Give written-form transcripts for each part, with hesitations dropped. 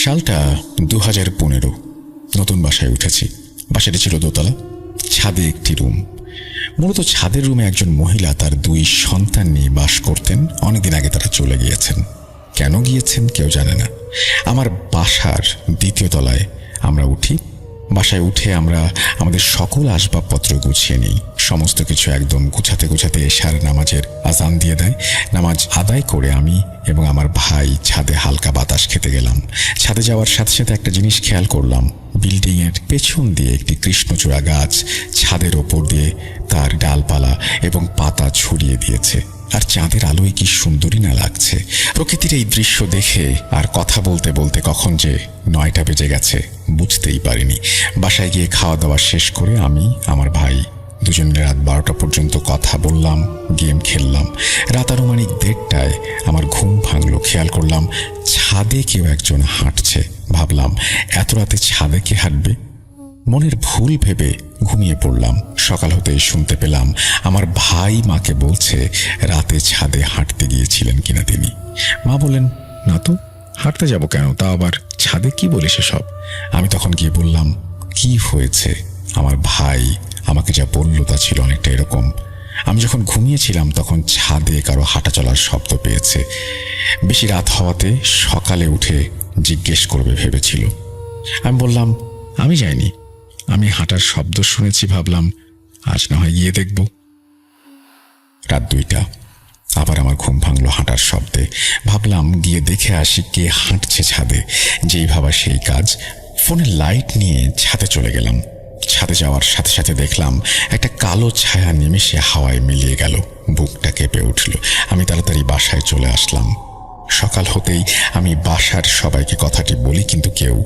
সালটা 2015। নতুন বাসায় উঠেছি। বাসাটি ছিল দোতলা, ছাদে একটি রুম। মূলত ছাদের রুমে একজন মহিলা তার 2 সন্তান নিয়ে বাস করতেন। অনেকদিন আগে তারা চলে গিয়েছেন। কেন গিয়েছেন কেউ জানে না। আমার বাসার 2য় তলায় আমরা উঠি। বাসায় উঠে আমরা আমাদের সকল আসবাবপত্র গুছিয়ে নিই। সমস্ত কিছু একদম গুছাতে গুছাতে এশার নামাজের আজান দিয়ে দেয়। নামাজ আদায় করে আমি এবং আমার ভাই ছাদে হালকা বাতাস খেতে গেলাম। ছাদে যাওয়ার সাথে সাথে একটা জিনিস খেয়াল করলাম, বিল্ডিংয়ের পেছন দিয়ে একটি কৃষ্ণচূড়া গাছ ছাদের ওপর দিয়ে তার ডালপালা এবং পাতা ছড়িয়ে দিয়েছে। আর চাঁদের আলোয় কি সুন্দরী না লাগছে। প্রকৃতির এই দৃশ্য দেখে আর কথা বলতে বলতে কখন যে 9টা বেজে গেছে বুঝতেই পারিনি। বাসায় গিয়ে খাওয়া দাওয়া শেষ করে আমি আমার ভাই দুজনে রাত 12টা পর্যন্ত কথা বললাম, গেম খেললাম। রাত আনুমানিক 1:30টায় আমার ঘুম ভাঙলো। খেয়াল করলাম ছাদে কেউ একজন হাঁটছে। ভাবলাম এত রাতে ছাদে কে হাঁটবে। মনের ভুল ভেবে ঘুমিয়ে পড়লাম। সকাল হতেই শুনতে পেলাম আমার ভাই মাকে বলছে রাতে ছাদে হাঁটতে গিয়েছিলেন কিনা তিনি। মা বলেন, না তো, হাঁটতে যাব কেন, তা আবার ছাদে কি বলে সেসব। আমি তখন গিয়ে বললাম, কি হয়েছে। আমার ভাই আমাকে যা বলল তা ছিল অনেকটা এরকম, আমি যখন ঘুমিয়েছিলাম তখন ছাদে কারো হাঁটা চলার শব্দ পেয়েছে। বেশি রাত হওয়াতে সকালে উঠে জিজ্ঞেস করবে ভেবেছিল। আমি বললাম, আমি যাইনি, আমি হাঁটার শব্দ শুনেছি, ভাবলাম আজ না হয় গিয়ে দেখব। রাত 2টা, আবার আমার ঘুম ভাঙলো হাঁটার শব্দে। ভাবলাম গিয়ে দেখে আসি কে হাঁটছে ছাদে। যেই ভাবা সেই কাজ। ফোনের লাইট নিয়ে ছাদে চলে গেলাম। ছাদে যাওয়ার সাথে সাথে দেখলাম একটা কালো ছায়া নিমেষে হাওয়ায় মিলিয়ে গেল। বুকটা কেঁপে উঠল। আমি তাড়াতাড়ি বাসায় চলে আসলাম। সকাল হতেই আমি বাসার সবাইকে কথাটি বলি, কিন্তু কেউ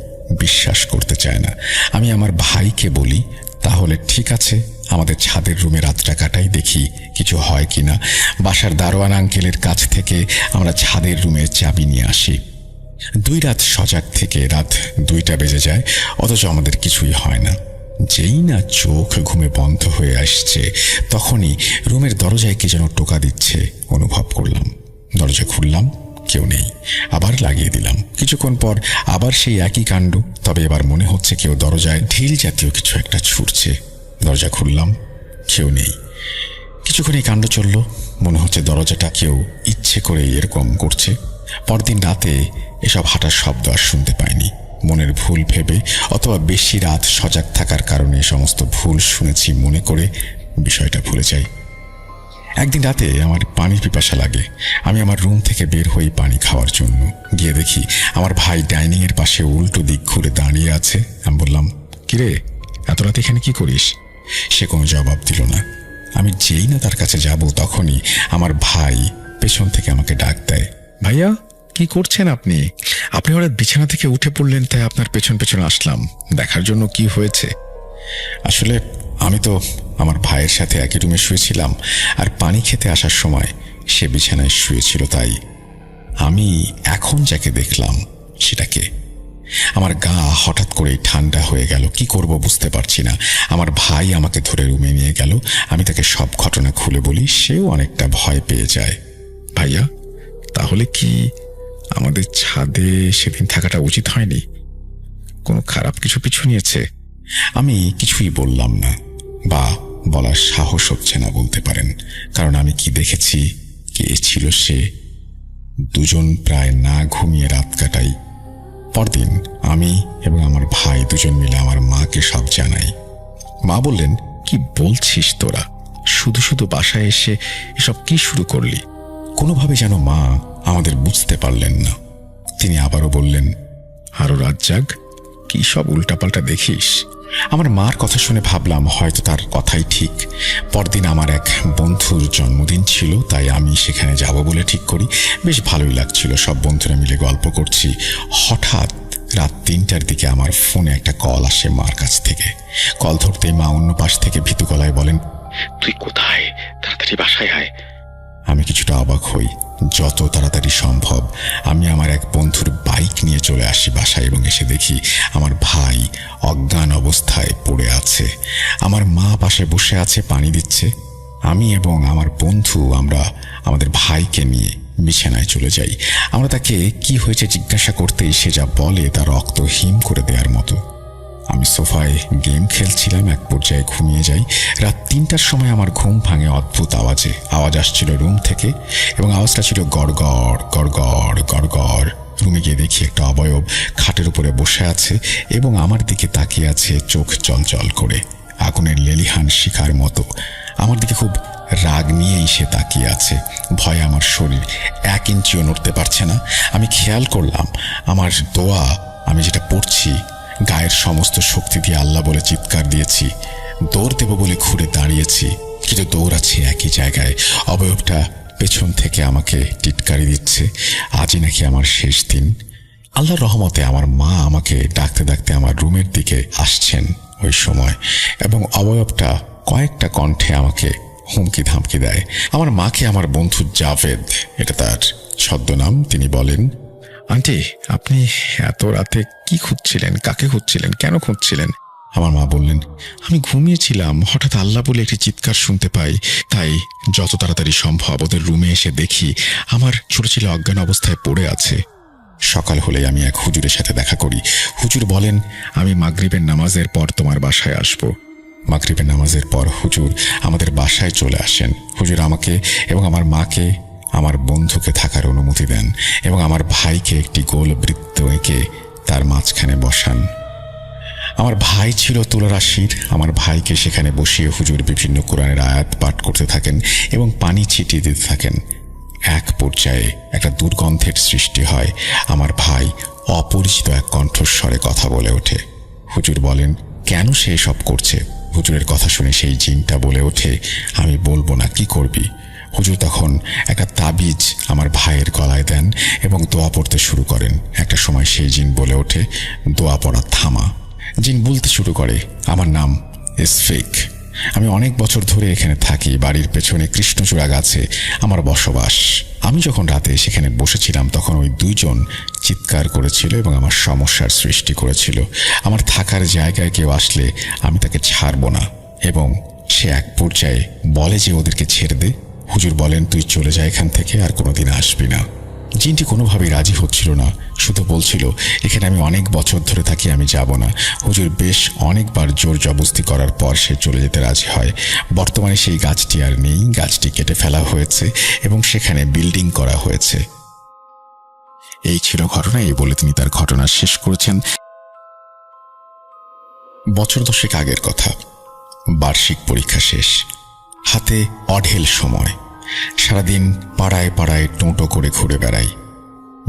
বিশ্বাস করতে চায় না। আমি আমার ভাইকে বলি, তাহলে ঠিক আছে আমাদের ছাদের রুমে রাতটা কাটাই, দেখি কিছু হয় কিনা। বাসার দারোয়ান আঙ্কেলের কাছ থেকে আমরা ছাদের রুমের চাবি নিয়ে আসি। 2 রাত সজাগ থেকে রাত 2টা বেজে যায়, অথচ আমাদের কিছুই হয় না। যেই না চোখ ঘুমে বন্ধ হয়ে আসছে তখনই রুমের দরজায় কে যেন টোকা দিচ্ছে অনুভব করলাম। দরজা খুললাম, কেউ নেই। আবার লাগিয়ে দিলাম। কিছুক্ষণ পর আবার সেই একই কাণ্ড, তবে এবার মনে হচ্ছে কেউ দরজায় ঢিল জাতীয় কিছু একটা ছুটছে। দরজা খুললাম, কেউ নেই। কিছুক্ষণ এই কাণ্ড চলল, মনে হচ্ছে দরজাটা কেউ ইচ্ছে করে এরকম করছে। পরদিন রাতে এসব হাঁটার শব্দ আর শুনতে পাইনি। মনের ভুল ভেবে অথবা বেশি রাত সজাগ থাকার কারণে সমস্ত ভুল শুনেছি মনে করে বিষয়টা ভুলে যাই। একদিন রাতে আমার পানির পিপাসা লাগে। আমি আমার রুম থেকে বের হই পানি খাওয়ার জন্য। গিয়ে দেখি আমার ভাই ডাইনিংয়ের পাশে উল্টো দিক ঘুরে দাঁড়িয়ে আছে। আমি বললাম, কিরে, এত রাতে এখানে কি করিস? সে কোনো জবাব দিল না। আমি যেই না তার কাছে যাব তখনই আমার ভাই পেছন থেকে আমাকে ডাক দেয়, ভাইয়া কি করছেন আপনি? আপনি হঠাৎ বিছানা থেকে উঠে পড়লেন, তাই আপনার পেছন পেছন আসলাম দেখার জন্য কি হয়েছে। আসলে আমি তো আমার ভাইয়ের সাথে একই রুমে শুয়েছিলাম, আর পানি খেতে আসার সময় সে বিছানায় শুয়েছিল, তাই আমি এখন যাকে দেখলাম সেটাকে। আমার গা হঠাৎ করেই ঠান্ডা হয়ে গেল। কি করব বুঝতে পারছি না। আমার ভাই আমাকে ধরে রুমে নিয়ে গেল। আমি তাকে সব ঘটনা খুলে বলি। সেও অনেকটা ভয় পেয়ে যায়। ভাইয়া, তাহলে কি আমাদের ছাদে সেদিন থাকাটা উচিত হয়নি? কোনো খারাপ কিছু পিছু নিয়েছে? আমি কিছুই বললাম না, বা বলার সাহস হচ্ছে না বলতে পারেন। কারণ আমি কি দেখেছি, কে ছিল সে। দুজন প্রায় না ঘুমিয়ে রাত কাটাই। পরদিন আমি এবং আমার ভাই দুজন মিলে আমার মাকে সব জানাই। মা বললেন, কি বলছিস তোরা? শুধু শুধু বাসায় এসে এসব কি শুরু করলি? কোনোভাবে যেন মা আমাদের বুঝতে পারলেন না। তিনি আবারও বললেন, আরো রাত জাগ, কি সব উল্টাপাল্টা দেখিস। আমার মার কথা শুনে ভাবলাম হয়তো তার কথাই ঠিক। পরদিন আমার এক বন্ধুর জন্মদিন ছিল, তাই আমি সেখানে যাব বলে ঠিক করি। বেশ ভালোই লাগছিল, সব বন্ধুরা মিলে গল্প করছি। হঠাৎ রাত 3টার দিকে আমার ফোনে একটা কল আসে মার কাছ থেকে। কল ধরতেই মা অন্য পাশ থেকে ভীতু গলায় বলেন, তুই কোথায়? তাড়াতাড়ি বাসায় আয়। আমি কিছুটা অবাক হই। যত তাড়াতাড়ি সম্ভব আমি আমার এক বন্ধুর বাইক নিয়ে চলে আসি বাসায়, এবং এসে দেখি আমার ভাই অজ্ঞান অবস্থায় পড়ে আছে। আমার মা পাশে বসে আছে, পানি দিচ্ছে। আমি এবং আমার বন্ধু আমরা আমাদের ভাইকে নিয়ে বিছানায় চলে যাই। আমরা তাকে কি হয়েছে জিজ্ঞাসা করতেই সে যা বলে তা রক্ত হিম করে দেওয়ার মতো। আমি সোফায় গেম খেলছিলাম, এক পর্যায়ে ঘুমিয়ে যাই। রাত 3টার সময় আমার ঘুম ভাঙে অদ্ভুত আওয়াজে। আওয়াজ আসছিল রুম থেকে এবং আওয়াজটা ছিল গড়গড় গড়গড় গড়গড়। রুমে গিয়ে দেখি একটা অবয়ব খাটের উপরে বসে আছে এবং আমার দিকে তাকিয়ে আছে, চোখ জল করে, আগুনের লেলিহান শিখার মতো। আমার দিকে খুব রাগ নিয়েই সে তাকিয়ে আছে। ভয়ে আমার শরীর 1 ইঞ্চিও নড়তে পারছে না। আমি খেয়াল করলাম আমার দোয়া, আমি যেটা পড়ছি, গায়ের সমস্ত শক্তি দিয়ে আল্লাহ বলে চিৎকার দিয়েছি। দৌড় দেব বলে ঘুরে দাঁড়িয়েছি, কিন্তু দৌড়াচ্ছি একই জায়গায়। অবয়বটা পেছন থেকে আমাকে টিটকারি দিচ্ছে। আজই নাকি আমার শেষ দিন। আল্লাহর রহমতে আমার মা আমাকে ডাকতে ডাকতে আমার রুমের দিকে আসছেন ওই সময়, এবং অবয়বটা কয়েকটা কণ্ঠে আমাকে হুমকি ধামকি দেয়। আমার মাকে আমার বন্ধু জাভেদ, এটা তার ছদ্মনাম, তিনি বলেন, আন্টি, আপনি এত রাতে কি খুঁজছিলেন? কাকে খুঁজছিলেন? কেন খুঁজছিলেন? আমার মা বললেন, আমি ঘুমিয়েছিলাম, হঠাৎ আল্লাহ বলে একটি চিৎকার শুনতে পাই, তাই যত তাড়াতাড়ি সম্ভব ওদের রুমে এসে দেখি আমার ছোট ছেলে অজ্ঞান অবস্থায় পড়ে আছে। সকাল হলে আমি এক হুজুরের সাথে দেখা করি। হুজুর বলেন, আমি মাগরিবের নামাজের পর তোমার বাসায় আসব। মাগরিবের নামাজের পর হুজুর আমাদের বাসায় চলে আসেন। হুজুর আমাকে এবং আমার মাকে আমার বন্ধুকে থাকার অনুমতি দেন এবং আমার ভাইকে একটি গোল বৃত্ত এঁকে তার মাঝখানে বসান। আমার ভাই ছিল তুলারাশির। আমার ভাইকে সেখানে বসিয়ে হুজুর বিভিন্ন কোরআনের আয়াত পাঠ করতে থাকেন এবং পানি ছিটিয়ে দিতে থাকেন। এক পর্যায়ে একটা দুর্গন্ধের সৃষ্টি হয়। আমার ভাই অপরিচিত এক কণ্ঠস্বরে কথা বলে ওঠে। হুজুর বলেন, কেন সে এসব করছে? হুজুরের কথা শুনে সেই জিনটা বলে ওঠে, আমি বলবো না, কি করবি? হুজুর তখন একটা তাবিজ আমার ভাইয়ের গলায় দেন এবং দোয়া পড়তে শুরু করেন। একটা সময় সেই জিন বলে ওঠে, দোয়া পড়া থামা। জিন বলতে শুরু করে, আমার নাম ইসফিক, আমি অনেক বছর ধরে এখানে থাকি, বাড়ির পেছনে কৃষ্ণচূড়া গাছে আমার বসবাস। আমি যখন রাতে সেখানে বসেছিলাম তখন ওই 2 জন চিৎকার করেছিল এবং আমার সমস্যার সৃষ্টি করেছিল। আমার থাকার জায়গায় কেউ আসলে আমি তাকে ছাড়ব না, এবং সে এক পর্যায়ে বলে যে ওদেরকে ছেড়ে দে। হুজুর বলেন, তুই চলে যা এখান থেকে, আর কোনোদিন আসবি না। জিনটি কোনোভাবেই রাজি হচ্ছিল না, শুধু বলছিল, এখানে আমি অনেক বছর ধরে থাকি, আমি যাব না। হুজুর বেশ অনেকবার জোর জবরদস্তি করার পর সে চলে যেতে রাজি হয়। বর্তমানে সেই গাছটি আর নেই, গাছটি কেটে ফেলা হয়েছে এবং সেখানে বিল্ডিং করা হয়েছে। এই ছিল ঘটনা। এই বলে তিনি তার ঘটনা শেষ করেছেন। বছর 10 আগের কথা। বার্ষিক পরীক্ষা শেষ, হাতে অঢেল সময়। সারাদিন পাড়ায় পাড়ায় টোটো করে ঘুরে বেড়াই।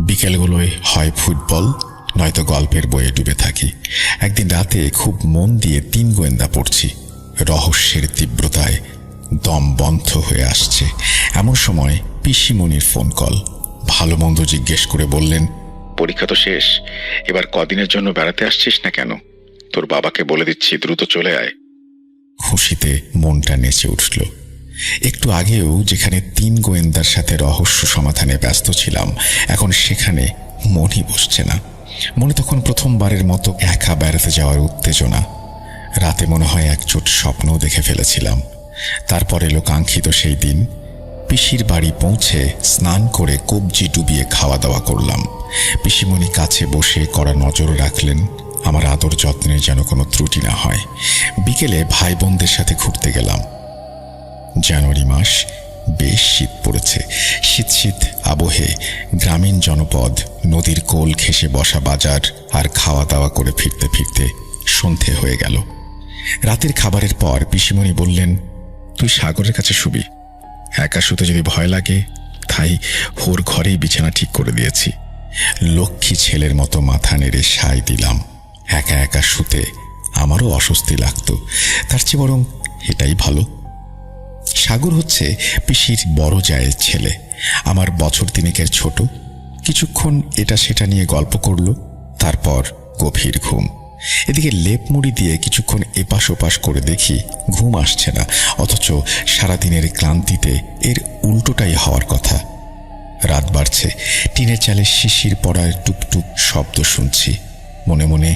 বিকেলগুলোয় হয় ফুটবল, নয়তো গল্পের বইয়ে ডুবে থাকি। একদিন রাতে খুব মন দিয়ে 3 গোয়েন্দা পড়ছি। রহস্যের তীব্রতায় দম বন্ধ হয়ে আসছে। এমন সময় পিসিমণির ফোন কল। ভালো মন্দ জিজ্ঞেস করে বললেন, পরীক্ষা তো শেষ, এবার কদিনের জন্য বেড়াতে আসছিস না কেন? তোর বাবাকে বলে দিচ্ছি, দ্রুত চলে আয়। খুশিতে মনটা নেচে উঠল। একটু আগেও যেখানে 3 গোয়েন্দার সাথে রহস্য সমাধানে ব্যস্ত ছিলাম, এখন সেখানে মনই বসছে না। মনে তখন প্রথমবারের মতো একা বেড়াতে যাওয়ার উত্তেজনা। রাতে মনে হয় একচোট স্বপ্ন দেখে ফেলেছিলাম। তারপর এলো কাঙ্ক্ষিত সেই দিন। পিসির বাড়ি পৌঁছে স্নান করে কবজি ডুবিয়ে খাওয়া দাওয়া করলাম। পিসিমণি কাছে বসে কড়া নজর রাখলেন আমার আদর যত্নের যেন কোনো ত্রুটি না হয়। বিকেলে ভাই বোনদের সাথে ঘুরতে গেলাম। জানুয়ারি মাস, বেশ শীত পড়েছে। শীত শীত আবহে গ্রামীণ জনপদ, নদীর কোল ঘেঁষে বসা বাজার আর খাওয়া দাওয়া করে ফিরতে ফিরতে সন্ধে হয়ে গেল। রাতের খাবারের পর পিসিমণি বললেন, তুই সাগরের কাছে শুবি। একা শুতে যদি ভয় লাগে, তাই ওর ঘরেই বিছানা ঠিক করে দিয়েছি। লক্ষ্মী ছেলের মতো মাথা নেড়ে সায় দিলাম। একা একা শুতে আমারও অস্বস্তি লাগতো, তার চেয়ে বরং এটাই ভালো। সাগর হচ্ছে পিসির বড় জায়ের ছেলে, আমার বছর 3 ছোট। কিছুক্ষণ এটা সেটা নিয়ে গল্প করল, তারপর গভীর ঘুম। এদিকে লেপ মুড়ি দিয়ে কিছুক্ষণ এপাশ ওপাশ করে দেখি ঘুম আসছে না, অথচ সারাদিনের ক্লান্তিতে এর উল্টোটাই হওয়ার কথা। রাত বাড়ছে, টিনের চালে শিশির পড়ার টুপটুপ শব্দ শুনছি। মনে মনে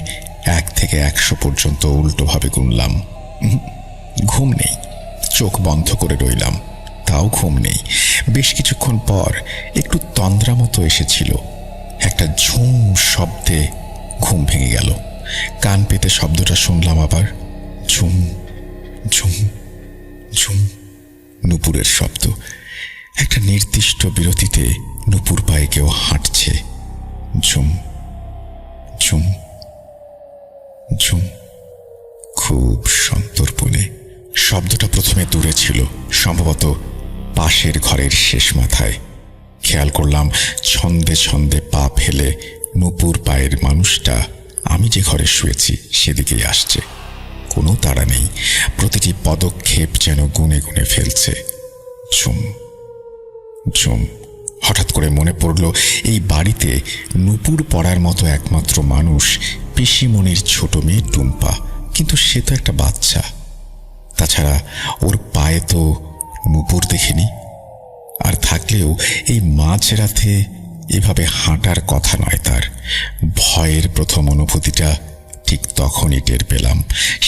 1 থেকে 100 পর্যন্ত উল্টোভাবে গুনলাম। ঘুম নেই। চোখ বন্ধ করে রইলাম। তাও ঘুম নেই। বেশ কিছুক্ষণ পর একটু তন্দ্রা মতো এসেছিল। একটা ঝুম শব্দে ঘুম ভেঙে গেল। কান পেতে শব্দটা শুনলাম আবার, ঝুম ঝুম ঝুম। নূপুরের শব্দ। একটা নির্দিষ্ট বিরতিতে নূপুর পায়ে কেউ হাঁটছে। ঝুম ঝুম ঝুম। খুব সন্তর্পণে। শব্দটা প্রথমে দূরে ছিল, সম্ভবত পাশের ঘরের শেষ মাথায়। খেয়াল করলাম ছন্দে ছন্দে পা ফেলে নূপুর পায়ের মানুষটা আমি যে ঘরে শুয়েছি সেদিকেই আসছে। কোনো তাড়া নেই, প্রতিটি পদক্ষেপ যেন গুনে গুনে ফেলছে। ঝুম ঝুম। হঠাৎ করে মনে পড়ল এই বাড়িতে নূপুর পড়ার মতো একমাত্র মানুষ পিসিমণির ছোট মেয়ে টুম্পা, কিন্তু সে তো একটা বাচ্চা। তাছাড়া ওর পায়ে তো নূপুর দেখিনি। আর থাকলেও এই মাঝরাতে এভাবে হাঁটার কথা নয় তার। ভয়ের প্রথম অনুভূতিটা ঠিক তখনই টের পেলাম।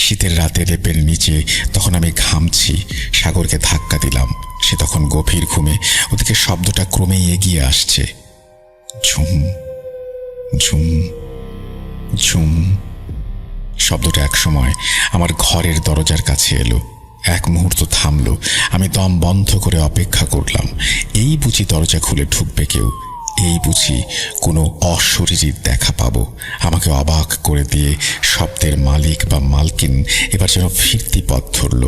শীতের রাতে লেপের নিচে তখন আমি ঘামছি। সাগরকে ধাক্কা দিলাম, সে তখন গভীর ঘুমে। ওদিকে শব্দটা ক্রমেই এগিয়ে আসছে। ঝুম ঝুম ঝুম। শব্দটা একসময় আমার ঘরের দরজার কাছে এলো। এক মুহূর্ত থামলো। আমি দম বন্ধ করে অপেক্ষা করলাম। এই বুঝি দরজা খুলে ঢুকবে কেউ, এই বুঝি কোনো অশরীরীর দেখা পাবো। আমাকে অবাক করে দিয়ে শব্দের মালিক বা মালকিন এবার যেন ফিরতি পথ ধরল।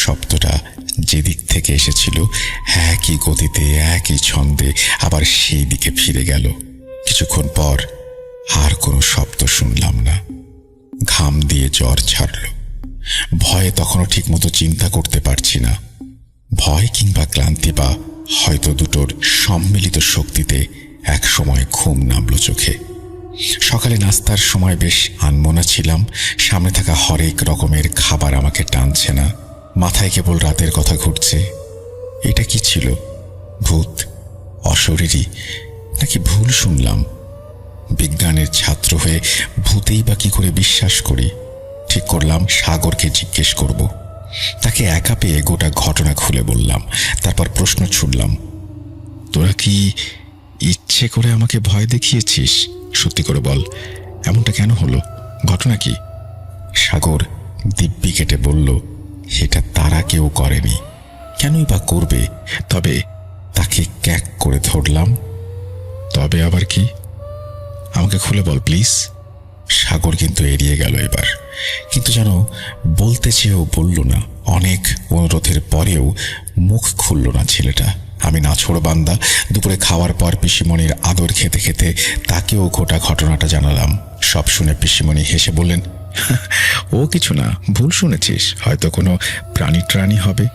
শব্দটা যেদিক থেকে এসেছিল একই গতিতে একই ছন্দে আবার সেই দিকে ফিরে গেল। কিছুক্ষণ পর আর কোনো শব্দ শুনলাম না। ঘাম দিয়ে জ্বর ছাড়ল। ভয়ে তখনও ঠিকমতো চিন্তা করতে পারছি না। ভয় কিংবা ক্লান্তি বা হয়তো দুটোর সম্মিলিত শক্তিতে এক সময় ঘুম নামল চোখে। সকালে নাস্তার সময় বেশ আনমনা ছিলাম। সামনে থাকা হরেক রকমের খাবার আমাকে টানছে না। মাথায় কেবল রাতের কথা ঘুরছে। এটা কি ছিল? ভূত, অশরীরী, নাকি ভুল শুনলাম? বিজ্ঞানের ছাত্র হয়ে ভূতেই বা কি করে বিশ্বাস করি? ঠিক করলাম সাগরকে জিজ্ঞেস করব। তাকে একা পেয়ে গোটা ঘটনা খুলে বললাম। তারপর প্রশ্ন ছুড়লাম, তোরা কি ইচ্ছে করে আমাকে ভয় দেখিয়েছিস? সত্যি করে বল, এমনটা কেন হলো? ঘটনা কি? সাগর দিব্যি কেটে বলল, এটা তারা কেউ করেনি। কেনই বা করবে? তবে তাকে ক্যাক করে ধরলাম। তবে আবার কি? আমাকে খুলে বল প্লিজ। সাগর কিন্তু এড়িয়ে গেল এবার, কিন্তু যেন বলতে চেয়েও বলল না। অনেক অনুরোধের পরেও মুখ খুলল না ছেলেটা। আমি নাছোড় বান্দা। দুপুরে খাওয়ার পর পিসিমণির আদর খেতে খেতে তাকেও গোটা ঘটনাটা জানালাম। সব শুনে পিসিমণি হেসে বললেন, ও কিছু না, ভুল শুনেছিস, হয়তো কোনো প্রাণী হবে।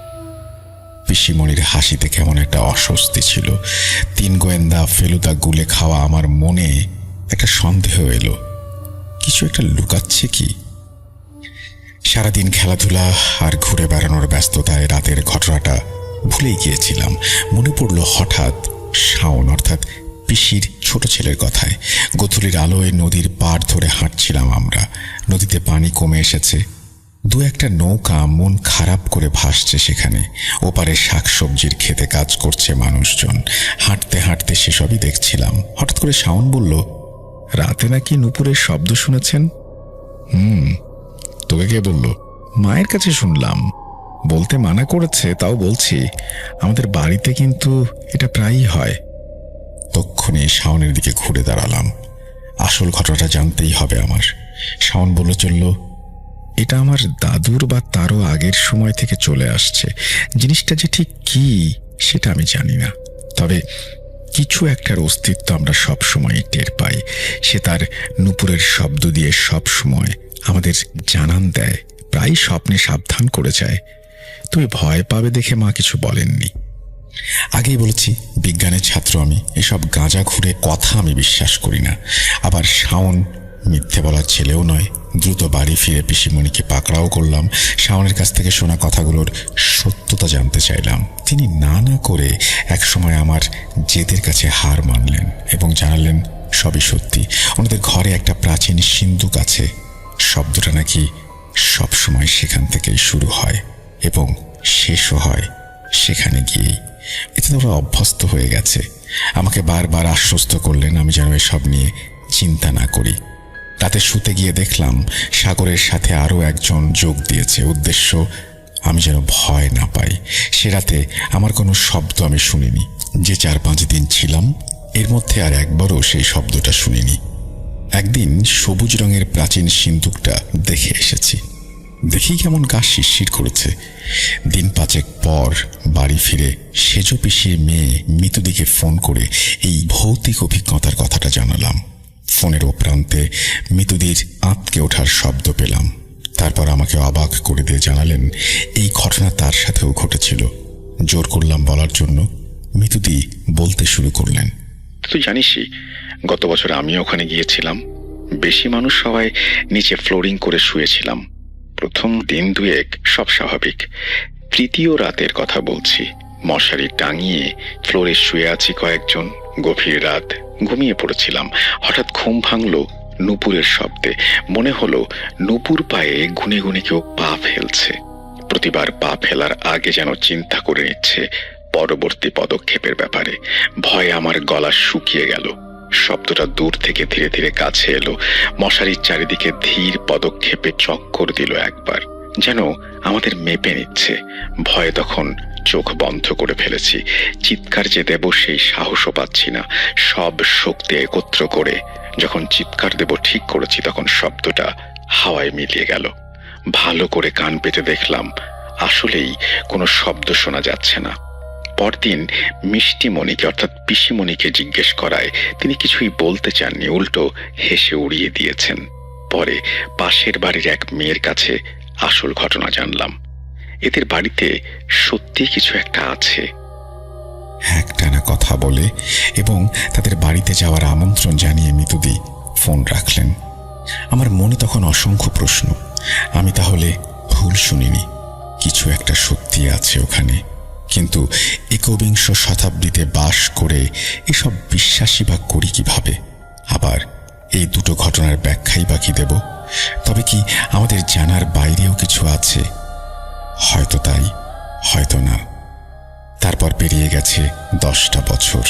পিসিমণির হাসিতে কেমন একটা অস্বস্তি ছিল। 3 গোয়েন্দা ফেলুদা গুলে খাওয়া আমার মনে একটা সন্দেহ এলো, কিছু একটা লুকাচ্ছে কি। সারাদিন খেলাধুলা আর ঘুরে বেড়ানোর ব্যস্ততায় রাতের ঘটনাটা ভুলেই গিয়েছিলাম। মনে পড়ল হঠাৎ শাওন, অর্থাৎ পিসির ছোট ছেলের কথায়। গোধূলির আলোয় নদীর পাড় ধরে হাঁটছিলাম আমরা। নদীতে পানি কমে এসেছে। 2-1টা নৌকা মন খারাপ করে ভাসছে সেখানে। ওপারে শাকসবজির খেতে কাজ করছে মানুষজন। হাঁটতে হাঁটতে সেসবই দেখছিলাম। হঠাৎ করে শাওন বলল, রাতে নাকি নূপুরের শব্দ শুনেছেন? তোকে কে বলল? মায়ের কাছে শুনলাম। বলতে মানা করেছে, তাও বলছি। আমাদের বাড়িতে কিন্তু এটা প্রায়ই হয়। তক্ষণে শাওনের দিকে ঘুরে দাঁড়ালাম। আসল ঘটনাটা জানতেই হবে আমার। শাওন বলল, চলল, এটা আমার দাদুর বা তারও আগের সময় থেকে চলে আসছে। জিনিসটা যে ঠিক কি সেটা আমি জানি না, তবে কিছু একটার অস্তিত্ব আমরা সব সময় টের পাই। সে তার নূপুরের শব্দ দিয়ে সব সময় আমাদের জানান দেয়, প্রায় স্বপ্নে সাবধান করে যায়। তুমি ভয় পাবে দেখে মা কিছু বলেননি। আগেই বলেছি বিজ্ঞানের ছাত্র আমি। এসব গাঁজা ঘুরে কথা আমি বিশ্বাস করি না। আবার শাওন মিথ্যে বলার ছেলেও নয়। দ্রুত বাড়ি ফিরে পিসিমণিকে পাকড়াও করলাম। শাওনের কাছ থেকে শোনা কথাগুলোর সত্যতা জানতে চাইলাম। তিনি না না করে একসময় আমার জেদের কাছে হার মানলেন এবং জানালেন সবই সত্যি। ওনাদের ঘরে একটা প্রাচীন সিন্দুক আছে। শব্দটা নাকি সবসময় সেখান থেকেই শুরু হয় এবং শেষও হয় সেখানে গিয়েই। এতে তো ওরা অভ্যস্ত হয়ে গেছে। আমাকে বারবার আশ্বস্ত করলেন আমি যেন এসব নিয়ে চিন্তা না করি। রাতে শুতে গিয়ে দেখলাম সাগরের সাথে আরও একজন যোগ দিয়েছে। উদ্দেশ্য আমি যেন ভয় না পাই। সে রাতে আমার কোনো শব্দ আমি শুনিনি। যে 4-5 দিন ছিলাম এর মধ্যে আর একবারও সেই শব্দটা শুনিনি। একদিন সবুজ রঙের প্রাচীন সিন্দুকটা দেখে এসেছি। দেখেই কেমন গা শিরশির করেছে। দিন 5 পর বাড়ি ফিরে সেজ পিসির মেয়ে মিতুদিকে ফোন করে এই ভৌতিক অভিজ্ঞতার কথাটা জানালাম। ফোনের ও প্রান্তে মিতুদির আঁতকে ওঠার শব্দ পেলাম। তারপর আমাকে অবাক করে দিয়ে জানালেন এই ঘটনা তার সাথেও ঘটেছিল। জোর করলাম বলার জন্য। মিতুদি বলতে শুরু করলেন, তুই জানিসই গত বছর আমি ওখানে গিয়েছিলাম। বেশি মানুষ সবাই নিচে ফ্লোরিং করে শুয়েছিলাম। প্রথম দিন 2 সব স্বাভাবিক। তৃতীয় রাতের কথা বলছি। মশারি টাঙিয়ে ফ্লোরে শুয়ে আছি কয়েকজন। গভীর রাত, ঘুমিয়ে পড়েছিলাম। হঠাৎ ঘুম ভাঙল নূপুরের শব্দে। মনে হলো নূপুর পায়ে গুনে গুনে কেউ পা ফেলছে। প্রতিবার পা ফেলার আগে যেন চিন্তা করে নিচ্ছে পরবর্তী পদক্ষেপের ব্যাপারে। ভয়ে আমার গলা শুকিয়ে গেল। শব্দটা দূর থেকে ধীরে ধীরে কাছে এলো। মশারির চারিদিকে ধীর পদক্ষেপে চক্কর দিল একবার, যেন আমাদের মেপে নিচ্ছে। ভয়ে তখন চোখ বন্ধ করে ফেলেছি। চিৎকার যে দেব সেই সাহসও পাচ্ছি না। সব শক্তি একত্র করে যখন চিৎকার দেব ঠিক করেছি তখন শব্দটা হাওয়ায় মিলিয়ে গেল। ভালো করে কান পেতে দেখলাম আসলেই কোনো শব্দ শোনা যাচ্ছে না। পরদিন মিষ্টিমণিকে অর্থাৎ পিসিমণিকে জিজ্ঞেস করায় তিনি কিছুই বলতে চাননি, উল্টো হেসে উড়িয়ে দিয়েছেন। পরে পাশের বাড়ির এক মেয়ের কাছে আসল ঘটনা জানলাম। এদের বাড়িতে সত্যি কিছু একটা আছে। একটানা কথা বলে এবং তাদের বাড়িতে যাওয়ার আমন্ত্রণ জানিয়ে মিতুদি ফোন রাখলেন। আমার মনে তখন অসংখ্য প্রশ্ন। আমি তাহলে ভুল শুনিনি, কিছু একটা সত্যি আছে ওখানে। কিন্তু 21 শতাব্দীতে বাস করে এসব বিশ্বাসী বা করি কিভাবে? আবার এই দুটো ঘটনার ব্যাখ্যাই বা কি দেব? তবে কি আমাদের জানার বাইরেও কিছু আছে? হয়তো তাই, হয়তো না। তারপর পেরিয়ে গেছে 10টা বছর।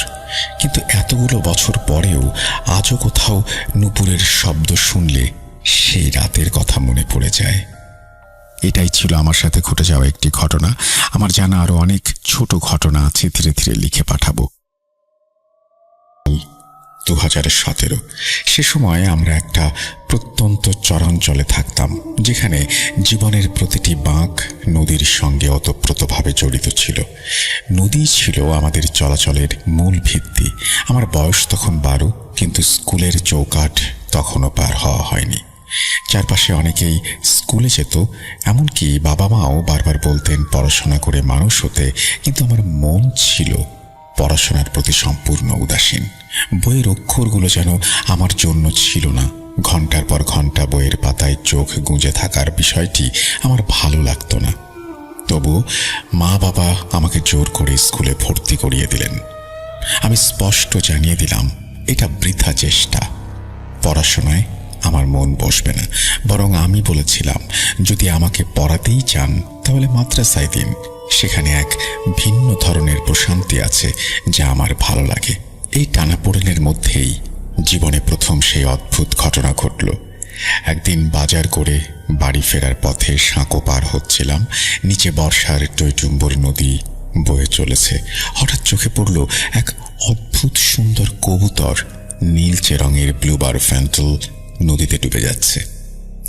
কিন্তু এতগুলো বছর পরেও আজও কোথাও নূপুরের শব্দ শুনলে সেই রাতের কথা মনে পড়ে যায়। এটাই ছিল আমার সাথে ঘটে যাওয়া একটি ঘটনা। আমার জানা আরো অনেক ছোট ঘটনা আছে, ধীরে ধীরে লিখে পাঠাবো। 2017 সে সময় আমরা একটা প্রত্যন্ত চরাঞ্চলে থাকতাম, যেখানে জীবনের প্রতিটি বাঁক নদীর সঙ্গে ওতপ্রোতভাবে জড়িত ছিল। নদী ছিল আমাদের চলাচলের মূল ভিত্তি। আমার বয়স তখন 12, কিন্তু স্কুলের চৌকাঠ তখনও পার হওয়া হয়নি। চারপাশে অনেকেই স্কুলে যেত, এমনকি বাবা মাও বারবার বলতেন পড়াশোনা করে মানুষ হতে, কিন্তু আমার মন ছিল পড়াশোনার প্রতি সম্পূর্ণ উদাসীন। বইয়ের অক্ষরগুলো যেন আমার জন্য ছিল না। ঘন্টার পর ঘন্টা বইয়ের পাতায় চোখ গুঁজে থাকার বিষয়টি আমার ভালো লাগতো না। তবু মা বাবা আমাকে জোর করে স্কুলে ভর্তি করিয়ে দিলেন। আমি স্পষ্ট জানিয়ে দিলাম এটা বৃথা চেষ্টা। পড়াশোনায় আমার মন বসবে না। বরং আমি বলেছিলাম যদি আমাকে পড়াতেই চান তাহলে মাদ্রাসায় দিন। সেখানে এক ভিন্ন ধরনের প্রশান্তি আছে যা আমার ভালো লাগে। এই টানাপোড়েনের মধ্যেই জীবনে প্রথম সেই অদ্ভুত ঘটনা ঘটল। একদিন বাজার করে বাড়ি ফেরার পথে সাঁকো পার হচ্ছিলাম। নিচে বর্ষার টইটুম্বর নদী বয়ে চলেছে। হঠাৎ চোখে পড়ল এক অদ্ভুত সুন্দর কবুতর নীলচে রঙের ব্লুবার ফ্যান্টল নদীতে ডুবে যাচ্ছে।